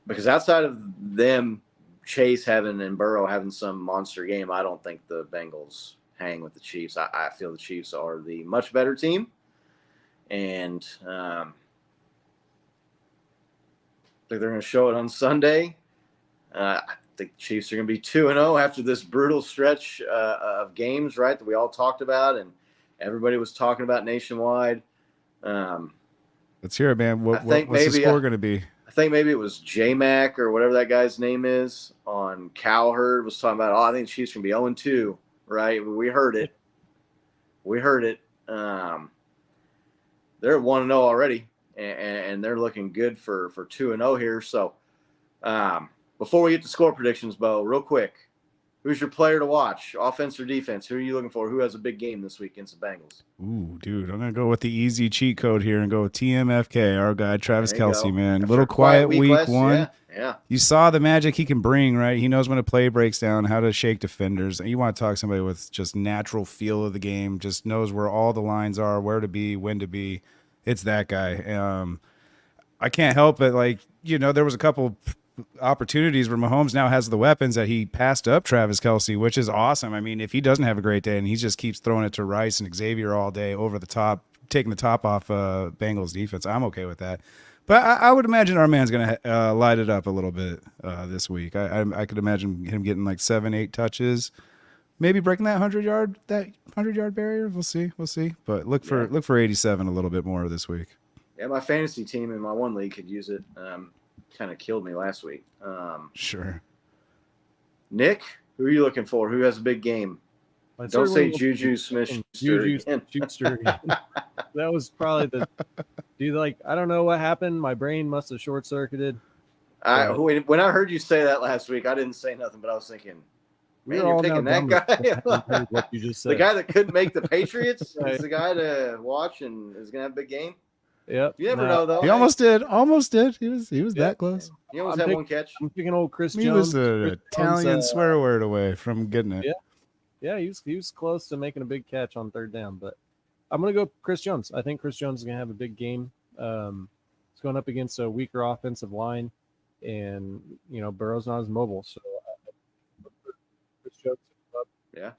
because outside of them, Chase and Burrow having some monster game, I don't think the Bengals hang with the Chiefs. I feel the Chiefs are the much better team. And I think they're going to show it on Sunday. I think the Chiefs are going to be 2-0 after this brutal stretch of games, right, that we all talked about and everybody was talking about nationwide. Let's hear it, man. What's the score going to be? I think maybe it was J-Mac or whatever that guy's name is on Cowherd was talking about, I think the Chiefs are going to be 0-2, right? We heard it. They're 1-0 already, and they're looking good for 2-0 here. So before we get to score predictions, Bo, real quick, who's your player to watch, offense or defense? Who are you looking for? Who has a big game this week against the Bengals? Ooh, dude, I'm going to go with the easy cheat code here and go with TMFK, our guy, Travis Kelce, man. Little quiet week 1. Yeah. You saw the magic he can bring, right? He knows when a play breaks down, how to shake defenders. And you want to talk to somebody with just natural feel of the game, just knows where all the lines are, where to be, when to be. It's that guy. I can't help it. There was a couple opportunities where Mahomes now has the weapons that he passed up Travis Kelce, which is awesome. I mean, if he doesn't have a great day and he just keeps throwing it to Rice and Xavier all day over the top, taking the top off Bengals defense, I'm okay with that. But I would imagine our man's going to light it up a little bit this week. I could imagine him getting 7-8 touches, maybe breaking that 100-yard barrier. We'll see. But look for 87 a little bit more this week. Yeah, my fantasy team in my one league could use it. Kind of killed me last week. Sure. Nick, who are you looking for? Who has a big game? Don't say Juju Smith-Schuster again. That was probably the dude. I don't know what happened. My brain must have short-circuited. When I heard you say that last week, I didn't say nothing, but I was thinking, man, you're picking that guy. What you just said. The guy that couldn't make the Patriots is the guy to watch and is going to have a big game. Yep. You never know, though. He almost did. He was that close. He almost had one catch. I'm picking old Chris Jones. He was an Italian swear word away from getting it. Yeah, he was close to making a big catch on third down, but I'm going to go Chris Jones. I think Chris Jones is going to have a big game. He's going up against a weaker offensive line, and Burrow's not as mobile, so Chris Jones yeah.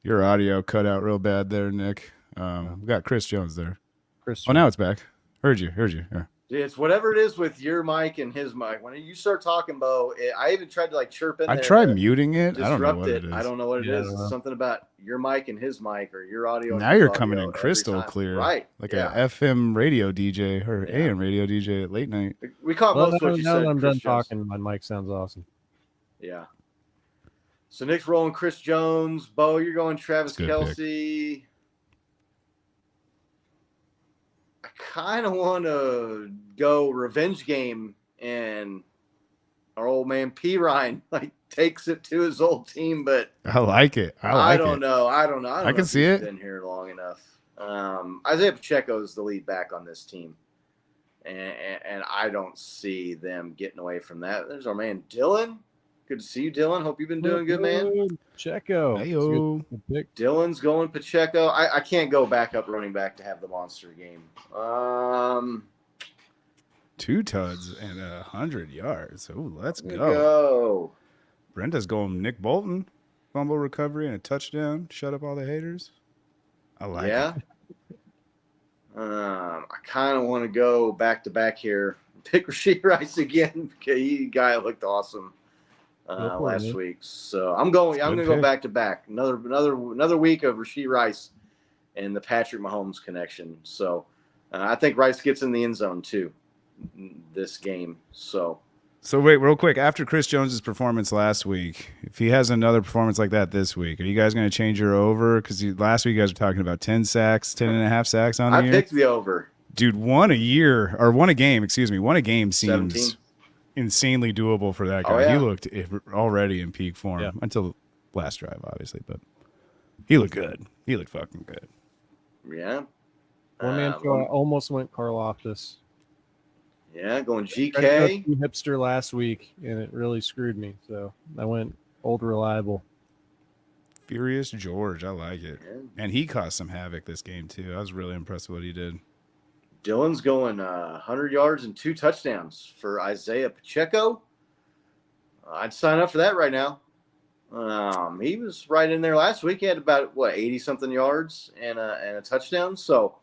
Your audio cut out real bad there, Nick. We got Chris Jones there. Chris. Oh, now it's back. Heard you. Yeah. It's whatever it is with your mic and his mic. When you start talking, Bo, I even tried to like chirp in I there. tried muting it. I don't know Disrupt what it is. I don't know what it Yeah, is. It's something about your mic and his mic, or your audio. and Now his you're audio coming in every crystal time. clear. Right? Like yeah. a FM radio DJ or Yeah. AM radio DJ at late night. We caught Well, most of what you now said. that I'm Chris done Jones. talking, my mic sounds awesome. Yeah. So Nick's rolling Chris Jones. Bo, you're going Travis That's a good Kelce. I kind of want to go revenge game, and our old man P. Ryan like takes it to his old team, but I like it. I don't know. I don't know. I can if see he's it. Been here long enough. Isaiah Pacheco is the lead back on this team, and I don't see them getting away from that. There's our man Dylan. Good to see you, Dylan. Hope you've been doing good, man. Checo. Heyo. Good pick. Dylan's going Pacheco. I can't go backup running back to have the monster game. 2 tuds and 100 yards. Oh, let's There we go. go. Brenda's going Nick Bolton. Fumble recovery and a touchdown. Shut up all the haters. I like Yeah. it. I kind of want to go back to back here. Pick Rashee Rice again because he guy looked awesome last week. So I'm going to go back to back. Another week of Rashee Rice and the Patrick Mahomes connection. So I think Rice gets in the end zone too this game. So wait, real quick. After Chris Jones's performance last week, if he has another performance like that this week, are you guys going to change your over? Because last week you guys were talking about 10 and a half sacks on the year. I picked the over. Dude, won a game seems 17. insanely doable for that guy. Oh, yeah. He looked already in peak form until last drive, obviously, but he looked good. He looked fucking good. Yeah. One man show, I almost went Karlaftis. Yeah, going I tried to GK. go hipster last week, and it really screwed me. So I went old reliable. Furious George, I like it. Yeah. And he caused some havoc this game, too. I was really impressed with what he did. Dylan's going 100 yards and 2 touchdowns for Isaiah Pacheco. I'd sign up for that right now. He was right in there last week. He had about 80-something yards and a touchdown. So,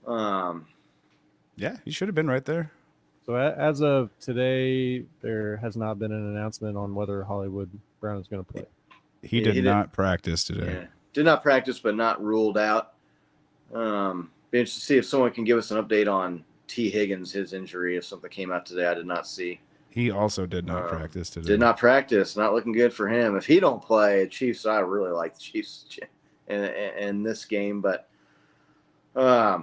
Yeah, he should have been right there. So as of today, there has not been an announcement on whether Hollywood Brown is going to play. He did not practice today. yeah, did not practice, but not ruled out. Be interested to see if someone can give us an update on T. Higgins, his injury, if something came out today. I did not see. He also did not practice today. Did not practice. Not looking good for him. If he don't play, Chiefs, I really like the Chiefs in this game. But, I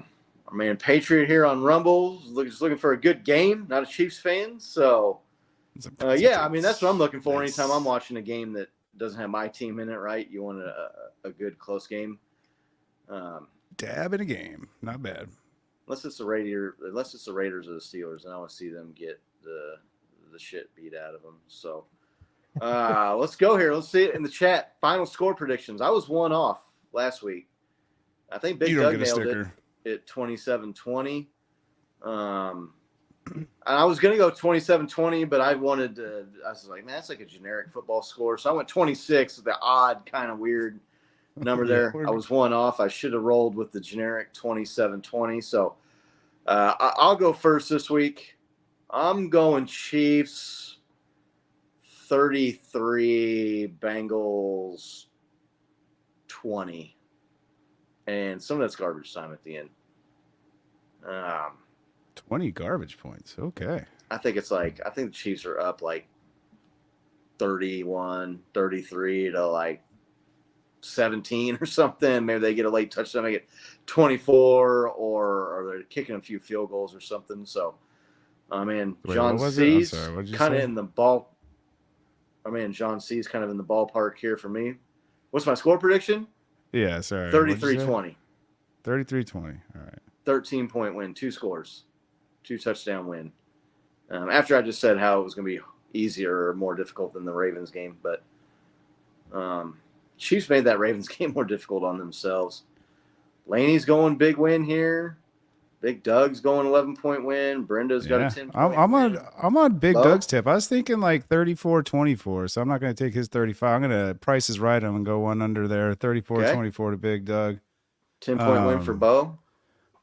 mean, Patriot here on Rumble is looking for a good game. Not a Chiefs fan. So, yeah, I mean, that's what I'm looking for anytime I'm watching a game that doesn't have my team in it, right? You want a good, close game. Dab in a game. Not bad. Unless it's the Raiders or the Steelers, and I want to see them get the shit beat out of them. So let's go here. Let's see it in the chat. Final score predictions. I was 1 off last week. I think Big Doug nailed it at 27-20. And I was going to go 27-20, but I was like, man, that's like a generic football score. So I went 26, the odd kind of weird number there. I was 1 off. I should have rolled with the generic 27-20. So I'll go first this week. I'm going Chiefs 33, Bengals 20. And some of that's garbage time at the end. 20 garbage points. Okay. I think the Chiefs are up like 31, 33 to like 17 or something. Maybe they get a late touchdown, make it 24, or they're kicking a few field goals or something. So, I mean, John C's kind of in the ball. I mean, John C's kind of in the ballpark here for me. What's my score prediction? Yeah, sorry. 33-20. 33-20. All right. 13-point win, 2 scores, 2 touchdown win. After I just said how it was going to be easier or more difficult than the Ravens game, but Chiefs made that Ravens game more difficult on themselves. Laney's going big win here. Big Doug's going 11-point win. Brenda's got a 10-point win. I'm on Big Bo? Doug's tip. I was thinking like 34-24, so I'm not going to take his 35. I'm going to price is right. I'm going to go one under there. 34-24 to Big Doug. 10-point win for Bo.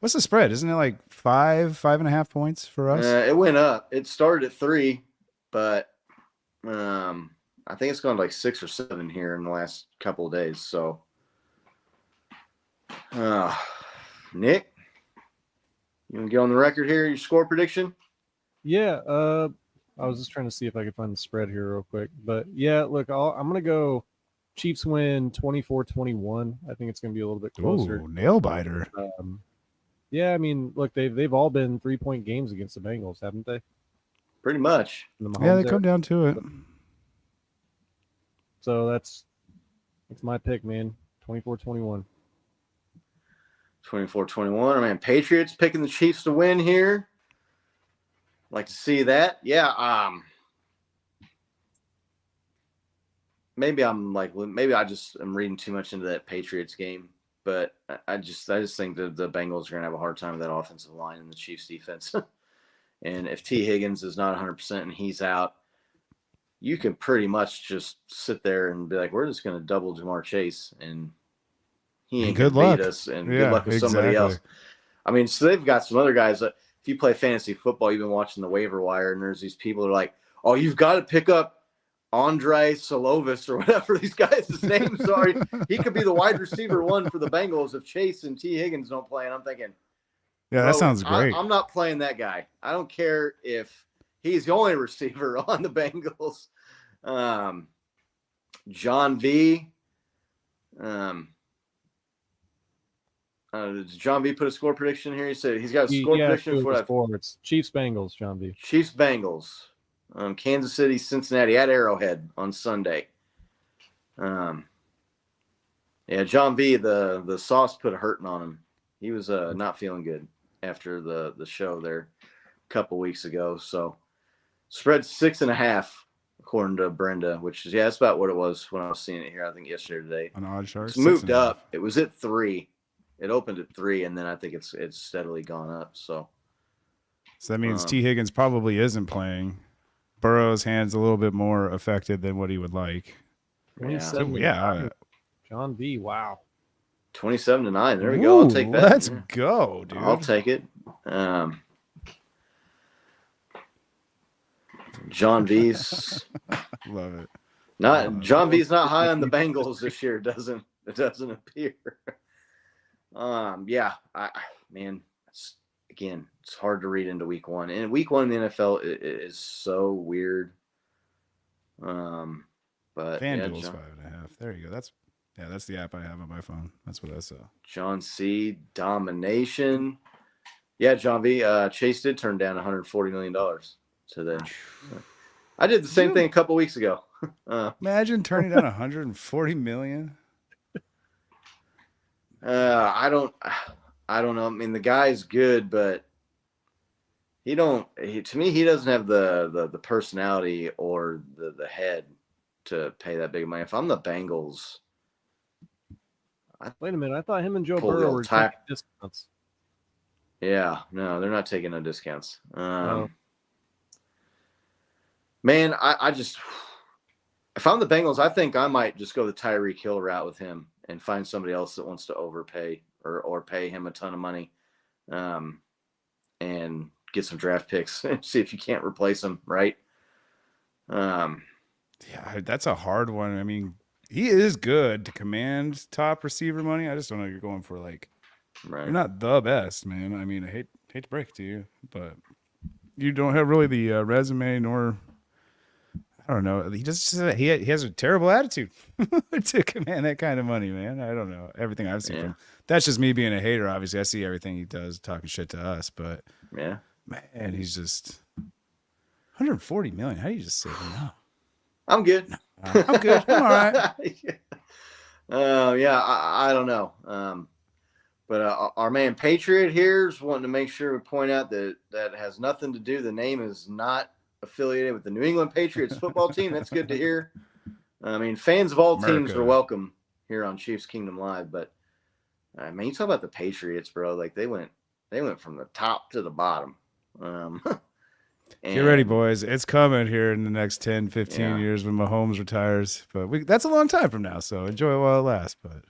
What's the spread? Isn't it like 5.5 points for us? It went up. It started at 3, but I think it's gone to like 6 or 7 here in the last couple of days. So, Nick, you want to get on the record here? Your score prediction? Yeah. I was just trying to see if I could find the spread here real quick. But yeah, look, I'm going to go Chiefs win 24-21. I think it's going to be a little bit closer. Ooh, nail biter. Yeah, I mean, look, they've all been 3-point games against the Bengals, haven't they? Pretty much. Yeah, they come down to it. So that's my pick, man. 24-21. 24-21. I mean, Patriots picking the Chiefs to win here. Like to see that. Yeah. Maybe I just am reading too much into that Patriots game, but I just think that the Bengals are going to have a hard time with that offensive line and the Chiefs defense. And if T. Higgins is not 100% and he's out, you can pretty much just sit there and be like, we're just going to double Jamar Chase, and he ain't going to beat us, and good luck with somebody else. I mean, so they've got some other guys that if you play fantasy football, you've been watching the waiver wire, and there's these people that are like, oh, you've got to pick up Andre Solovis or whatever these guys' names are. He could be the wide receiver 1 for the Bengals if Chase and T. Higgins don't play. And I'm thinking, yeah, that sounds great. I'm not playing that guy. I don't care if he's the only receiver on the Bengals. John V. Did John V put a score prediction here? He said he's got a score prediction for what? It's Chiefs Bengals, John V. Chiefs Bengals. Kansas City, Cincinnati at Arrowhead on Sunday. Yeah, John V. The sauce put a hurting on him. He was not feeling good after the show there a couple weeks ago. So spread 6.5 according to Brenda, which is that's about what it was when I was seeing it here. I think yesterday or today. On odd chart, it's moved up. It was at 3. It opened at 3, and then I think it's steadily gone up. So that means T. Higgins probably isn't playing. Burrow's hand's a little bit more affected than what he would like. Yeah. John V. Wow. 27-9. There we go. I'll take that. Let's go, dude. I'll take it. John V's love it. John V's not high on the Bengals this year. It doesn't appear. Yeah, man. It's hard to read into week 1. And week 1 in the NFL is so weird. But FanDuel's 5.5. There you go. That's the app I have on my phone. That's what I saw. John C. Domination. Yeah, John V. Chase did turn down $140 million today. I did the same thing a couple weeks ago. Imagine turning down $140 million. I don't know. I mean, the guy's good, but to me, he doesn't have the personality or the head to pay that big money. If I'm the Bengals, wait a minute. I thought him and Joe Burrow were taking discounts. Yeah, no, they're not taking no discounts. Man, I just, if I'm the Bengals, I think I might just go the Tyreek Hill route with him and find somebody else that wants to overpay or pay him a ton of money, and get some draft picks and see if you can't replace him, right? Yeah, that's a hard one. I mean, he is good to command top receiver money. I just don't know. You're going for you're not the best, man. I mean, I hate to break it to you, but you don't have really the resume nor. I don't know. He has a terrible attitude to command that kind of money, man. I don't know. Everything I've seen from him. That's just me being a hater. Obviously, I see everything he does talking shit to us, but yeah, man, he's just $140 million. How do you just say no? I'm good. I'm good. I'm all right. Yeah, I don't know. But our man Patriot here is wanting to make sure we point out that has nothing to do. The name is not affiliated with the New England Patriots football team. That's good to hear. I mean, fans of all teams are welcome here on Chiefs Kingdom Live. But man, you talk about the Patriots, bro. Like they They went from the top to the bottom. Get ready, boys. It's coming here in the next 10, 15 years when Mahomes retires. But that's a long time from now, so enjoy it while it lasts. But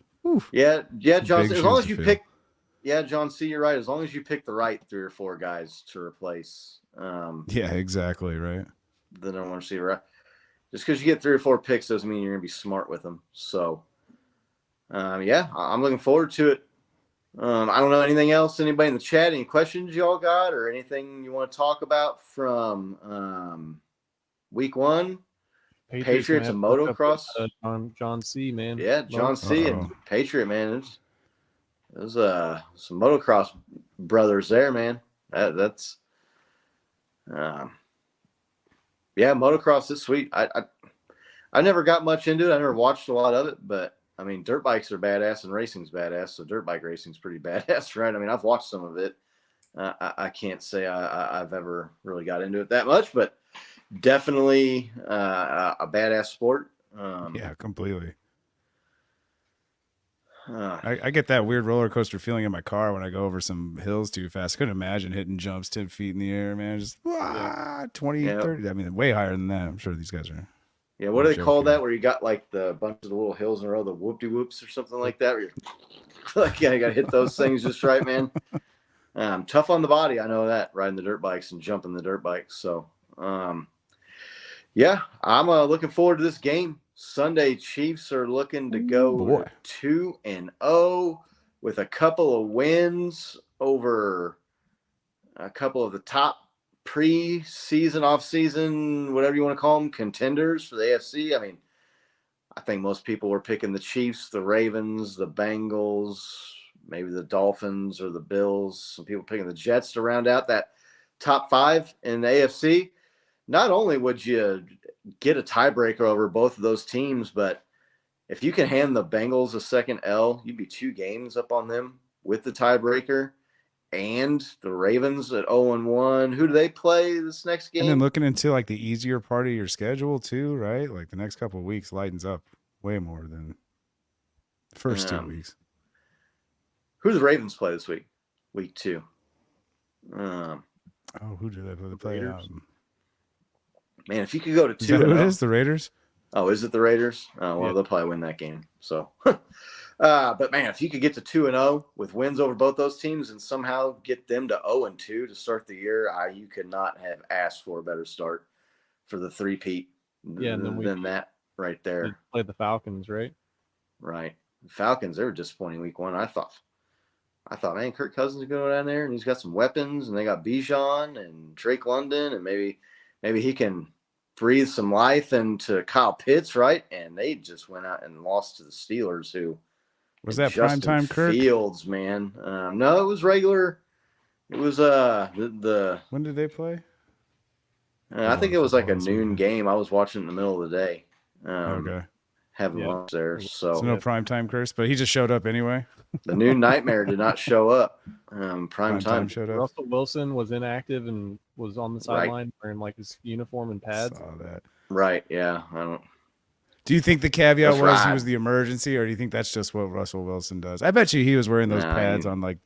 yeah, John. As long as you fill. pick, John C, you're right. As long as you pick the right 3 or 4 guys to replace. Yeah, exactly right. The number 1 receiver. Just because you get 3 or 4 picks doesn't mean you're gonna be smart with them. So, I'm looking forward to it. I don't know anything else. Anybody in the chat? Any questions y'all got, or anything you want to talk about from week 1? Patriots and motocross. John C, man. Yeah, John C and Patriot, man. There's some motocross brothers there, man. That's motocross is sweet. I never got much into it. I never watched a lot of it, but I mean, dirt bikes are badass and racing's badass. So dirt bike racing's pretty badass, right? I mean, I've watched some of it. I can't say I've ever really got into it that much, but definitely a badass sport. Yeah, completely. I get that weird roller coaster feeling in my car when I go over some hills too fast. I couldn't imagine hitting jumps 10 feet in the air, man. Just 20, 30. I mean, way higher than that. I'm sure these guys are. Yeah, what do they call that? Where you got like the bunch of the little hills in a row, the whoop-de-whoops or something like that. Where you're like, you got to hit those things just right, man. Tough on the body. I know that, riding the dirt bikes and jumping the dirt bikes. So, I'm looking forward to this game. Sunday, Chiefs are looking to go 2-0 with a couple of wins over a couple of the top pre-season, off-season, whatever you want to call them, contenders for the AFC. I mean, I think most people were picking the Chiefs, the Ravens, the Bengals, maybe the Dolphins or the Bills. Some people picking the Jets to round out that top 5 in the AFC. Not only would you get a tiebreaker over both of those teams, but if you can hand the Bengals a second L, you'd be 2 games up on them with the tiebreaker. And the Ravens at 0-1. Who do they play this next game? And then looking into like the easier part of your schedule too, right? Like the next couple of weeks lightens up way more than the first 2 weeks. Who do the Ravens play this week? Week 2. Who do they play? Man, if you could go to 2-0. Is that who it is? The Raiders? Oh, is it the Raiders? Oh, well, they'll probably win that game. So, but man, if you could get to 2-0 with wins over both those teams and somehow get them to 0-2 to start the year, you could not have asked for a better start for the three-peat than that right there. Play the Falcons, right? Right. The Falcons, they were disappointing week 1. I thought, man, Kirk Cousins is going down there and he's got some weapons and they got Bijan and Drake London and maybe he can breathe some life into Kyle Pitts, right? And they just went out and lost to the Steelers, who was that primetime Kirk Fields, man. No, it was regular. It was the when did they play? I think it was like a noon game. I was watching in the middle of the day. Okay. Having lunch there. So no primetime curse, but he just showed up anyway. The noon nightmare did not show up. Prime time showed up. Russell Wilson was inactive and was on the sideline wearing like his uniform and pads. Saw that. Right. Yeah. I don't. Do you think the caveat was he was the emergency, or do you think that's just what Russell Wilson does? I bet you he was wearing those pads on like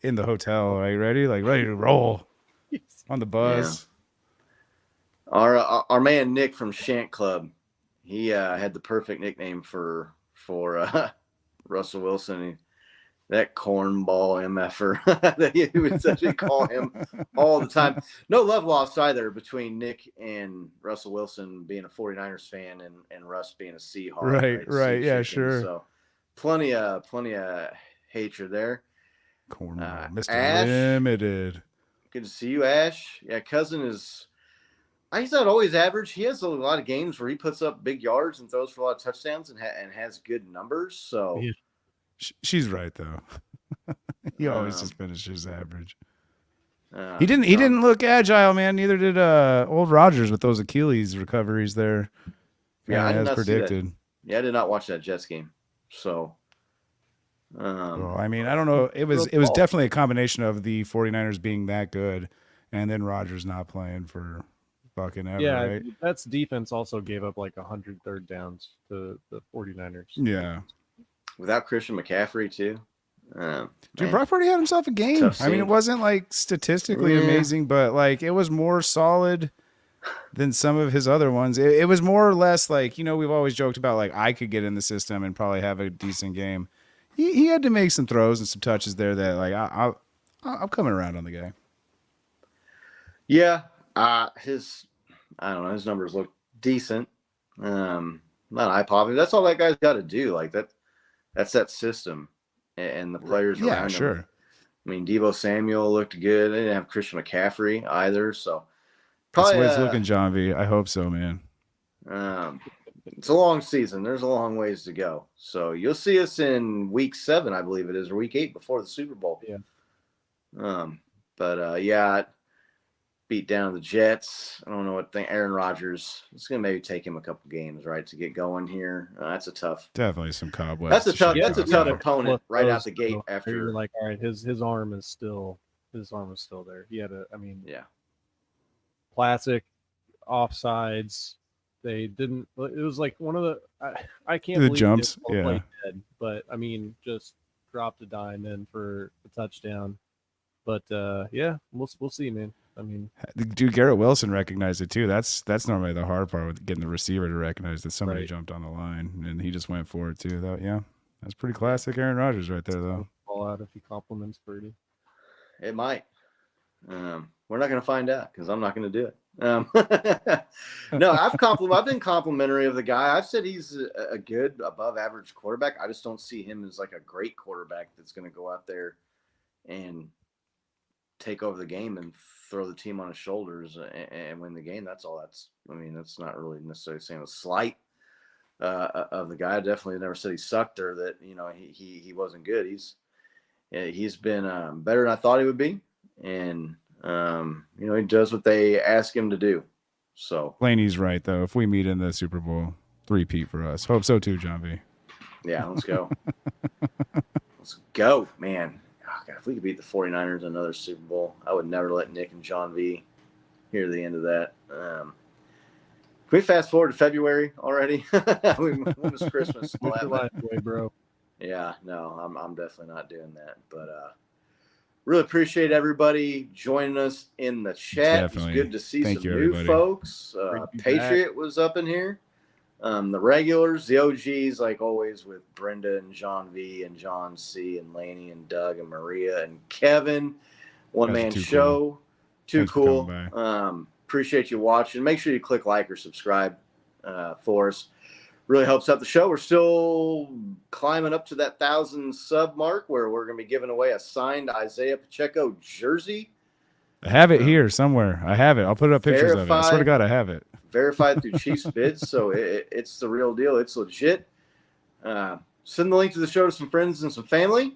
in the hotel, like ready to roll on the bus. Yeah. Our man Nick from Shant Club, he had the perfect nickname for Russell Wilson. That cornball MFer that he would essentially call him all the time. No love lost either between Nick and Russell Wilson being a 49ers fan and Russ being a Seahawk. Right. Yeah, sure. So plenty of hatred there. Cornball, Mr. Ash, Limited. Good to see you, Ash. Yeah, cousin is. He's not always average. He has a lot of games where he puts up big yards and throws for a lot of touchdowns and has good numbers. So. Yeah. She's right though. He always just finishes average. He didn't look agile, man. Neither did old Rodgers with those Achilles recoveries there. Yeah, as predicted. Yeah, I did not watch that Jets game. So well, I mean, I don't know. It was definitely a combination of the 49ers being that good and then Rodgers not playing for fucking ever, right? That's defense also gave up like 100 third downs to the 49ers. Yeah. Without Christian McCaffrey too. Dude, Brock Purdy had himself a game. Tough I mean, it scene. wasn't like statistically Yeah. amazing, but like it was more solid than some of his other ones. It was more or less like, we've always joked about like I could get in the system and probably have a decent game. He had to make some throws and some touches there that like I'm coming around on the guy. Yeah, I don't know, his numbers look decent. Not eye-popping. That's all that guy's got to do. Like that's that system and the players Yeah, around sure. him. I mean, Deebo Samuel looked good. They didn't have Christian McCaffrey either, so That's probably the way it's looking, John V. I hope so, man. It's a long season. There's a long ways to go. So you'll see us in week 7, I believe it is, or week 8 before the Super Bowl. Yeah. Yeah, beat down the Jets. I don't know what thing. Aaron Rodgers. It's gonna maybe take him a couple games, right, to get going here. That's a tough. Definitely some cobwebs. That's a to tough. shake That's a off tough there. opponent right out the gate. You're After like, all right, his arm is still there. He had yeah, classic offsides. They didn't. It was like one of the. I can't The believe jumps, they yeah. played dead, but I mean, just dropped a dime in for a touchdown. But yeah, we'll see, man. I mean, Dude, Garrett Wilson recognized it too. That's normally the hard part with getting the receiver to recognize that somebody Right. jumped on the line, and he just went for it too. That's pretty classic Aaron Rodgers right there, though. ball out if he compliments Purdy. it might. We're not gonna find out because I'm not gonna do it. No, I've been complimentary of the guy. I've said he's a good above average quarterback. I just don't see him as like a great quarterback that's going to go out there and take over the game and throw the team on his shoulders and win the game. That's not really necessarily saying a slight of the guy. I definitely never said he sucked or that, he wasn't good. He's been better than I thought he would be. And, he does what they ask him to do. So Laney's right though. If we meet in the Super Bowl, 3-peat for us. Hope so too, John V. yeah, let's go. Let's go, man. Oh, God, if we could beat the 49ers in another Super Bowl, I would never let Nick and John V hear the end of that. Can we fast forward to February already? When was Christmas? Put your life away, bro. Yeah, no, I'm definitely not doing that. But really appreciate everybody joining us in the chat. Definitely. It's good to see Thank some you, new everybody. folks. Great to be Patriot was up in here. The regulars, the OGs, like always, with Brenda and John V and John C and Laney and Doug and Maria and Kevin. One man Guys are too show. cool. Too Thanks for cool. coming Appreciate you watching. Make sure you click like or subscribe for us. Really helps out the show. We're still climbing up to that 1,000 sub mark where we're going to be giving away a signed Isaiah Pacheco jersey. I have it here somewhere. I have it. I'll put up pictures of it. I swear to God, I have it. Verified through Chiefs bids, so it's the real deal. It's legit. Send the link to the show to some friends and some family.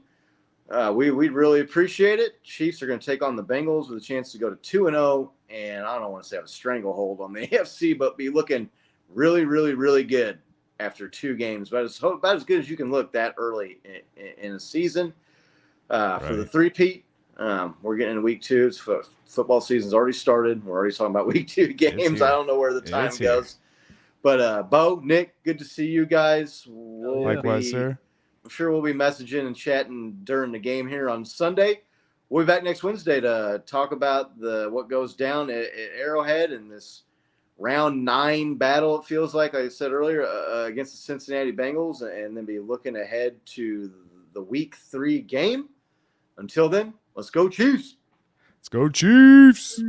We'd really appreciate it. Chiefs are going to take on the Bengals with a chance to go to 2-0, and I don't want to say have a stranglehold on the AFC, but be looking really, really, really good after 2 games. About as good as you can look that early in a season. For the 3-peat, we're getting into week 2. Football season's already started. We're already talking about week 2 games. I don't know where the time goes. But Bo, Nick, good to see you guys. Likewise, sir. I'm sure we'll be messaging and chatting during the game here on Sunday. We'll be back next Wednesday to talk about what goes down at Arrowhead and this round 9 battle, it feels like I said earlier, against the Cincinnati Bengals, and then be looking ahead to the week 3 game. Until then, let's go Chiefs. Let's go, Chiefs.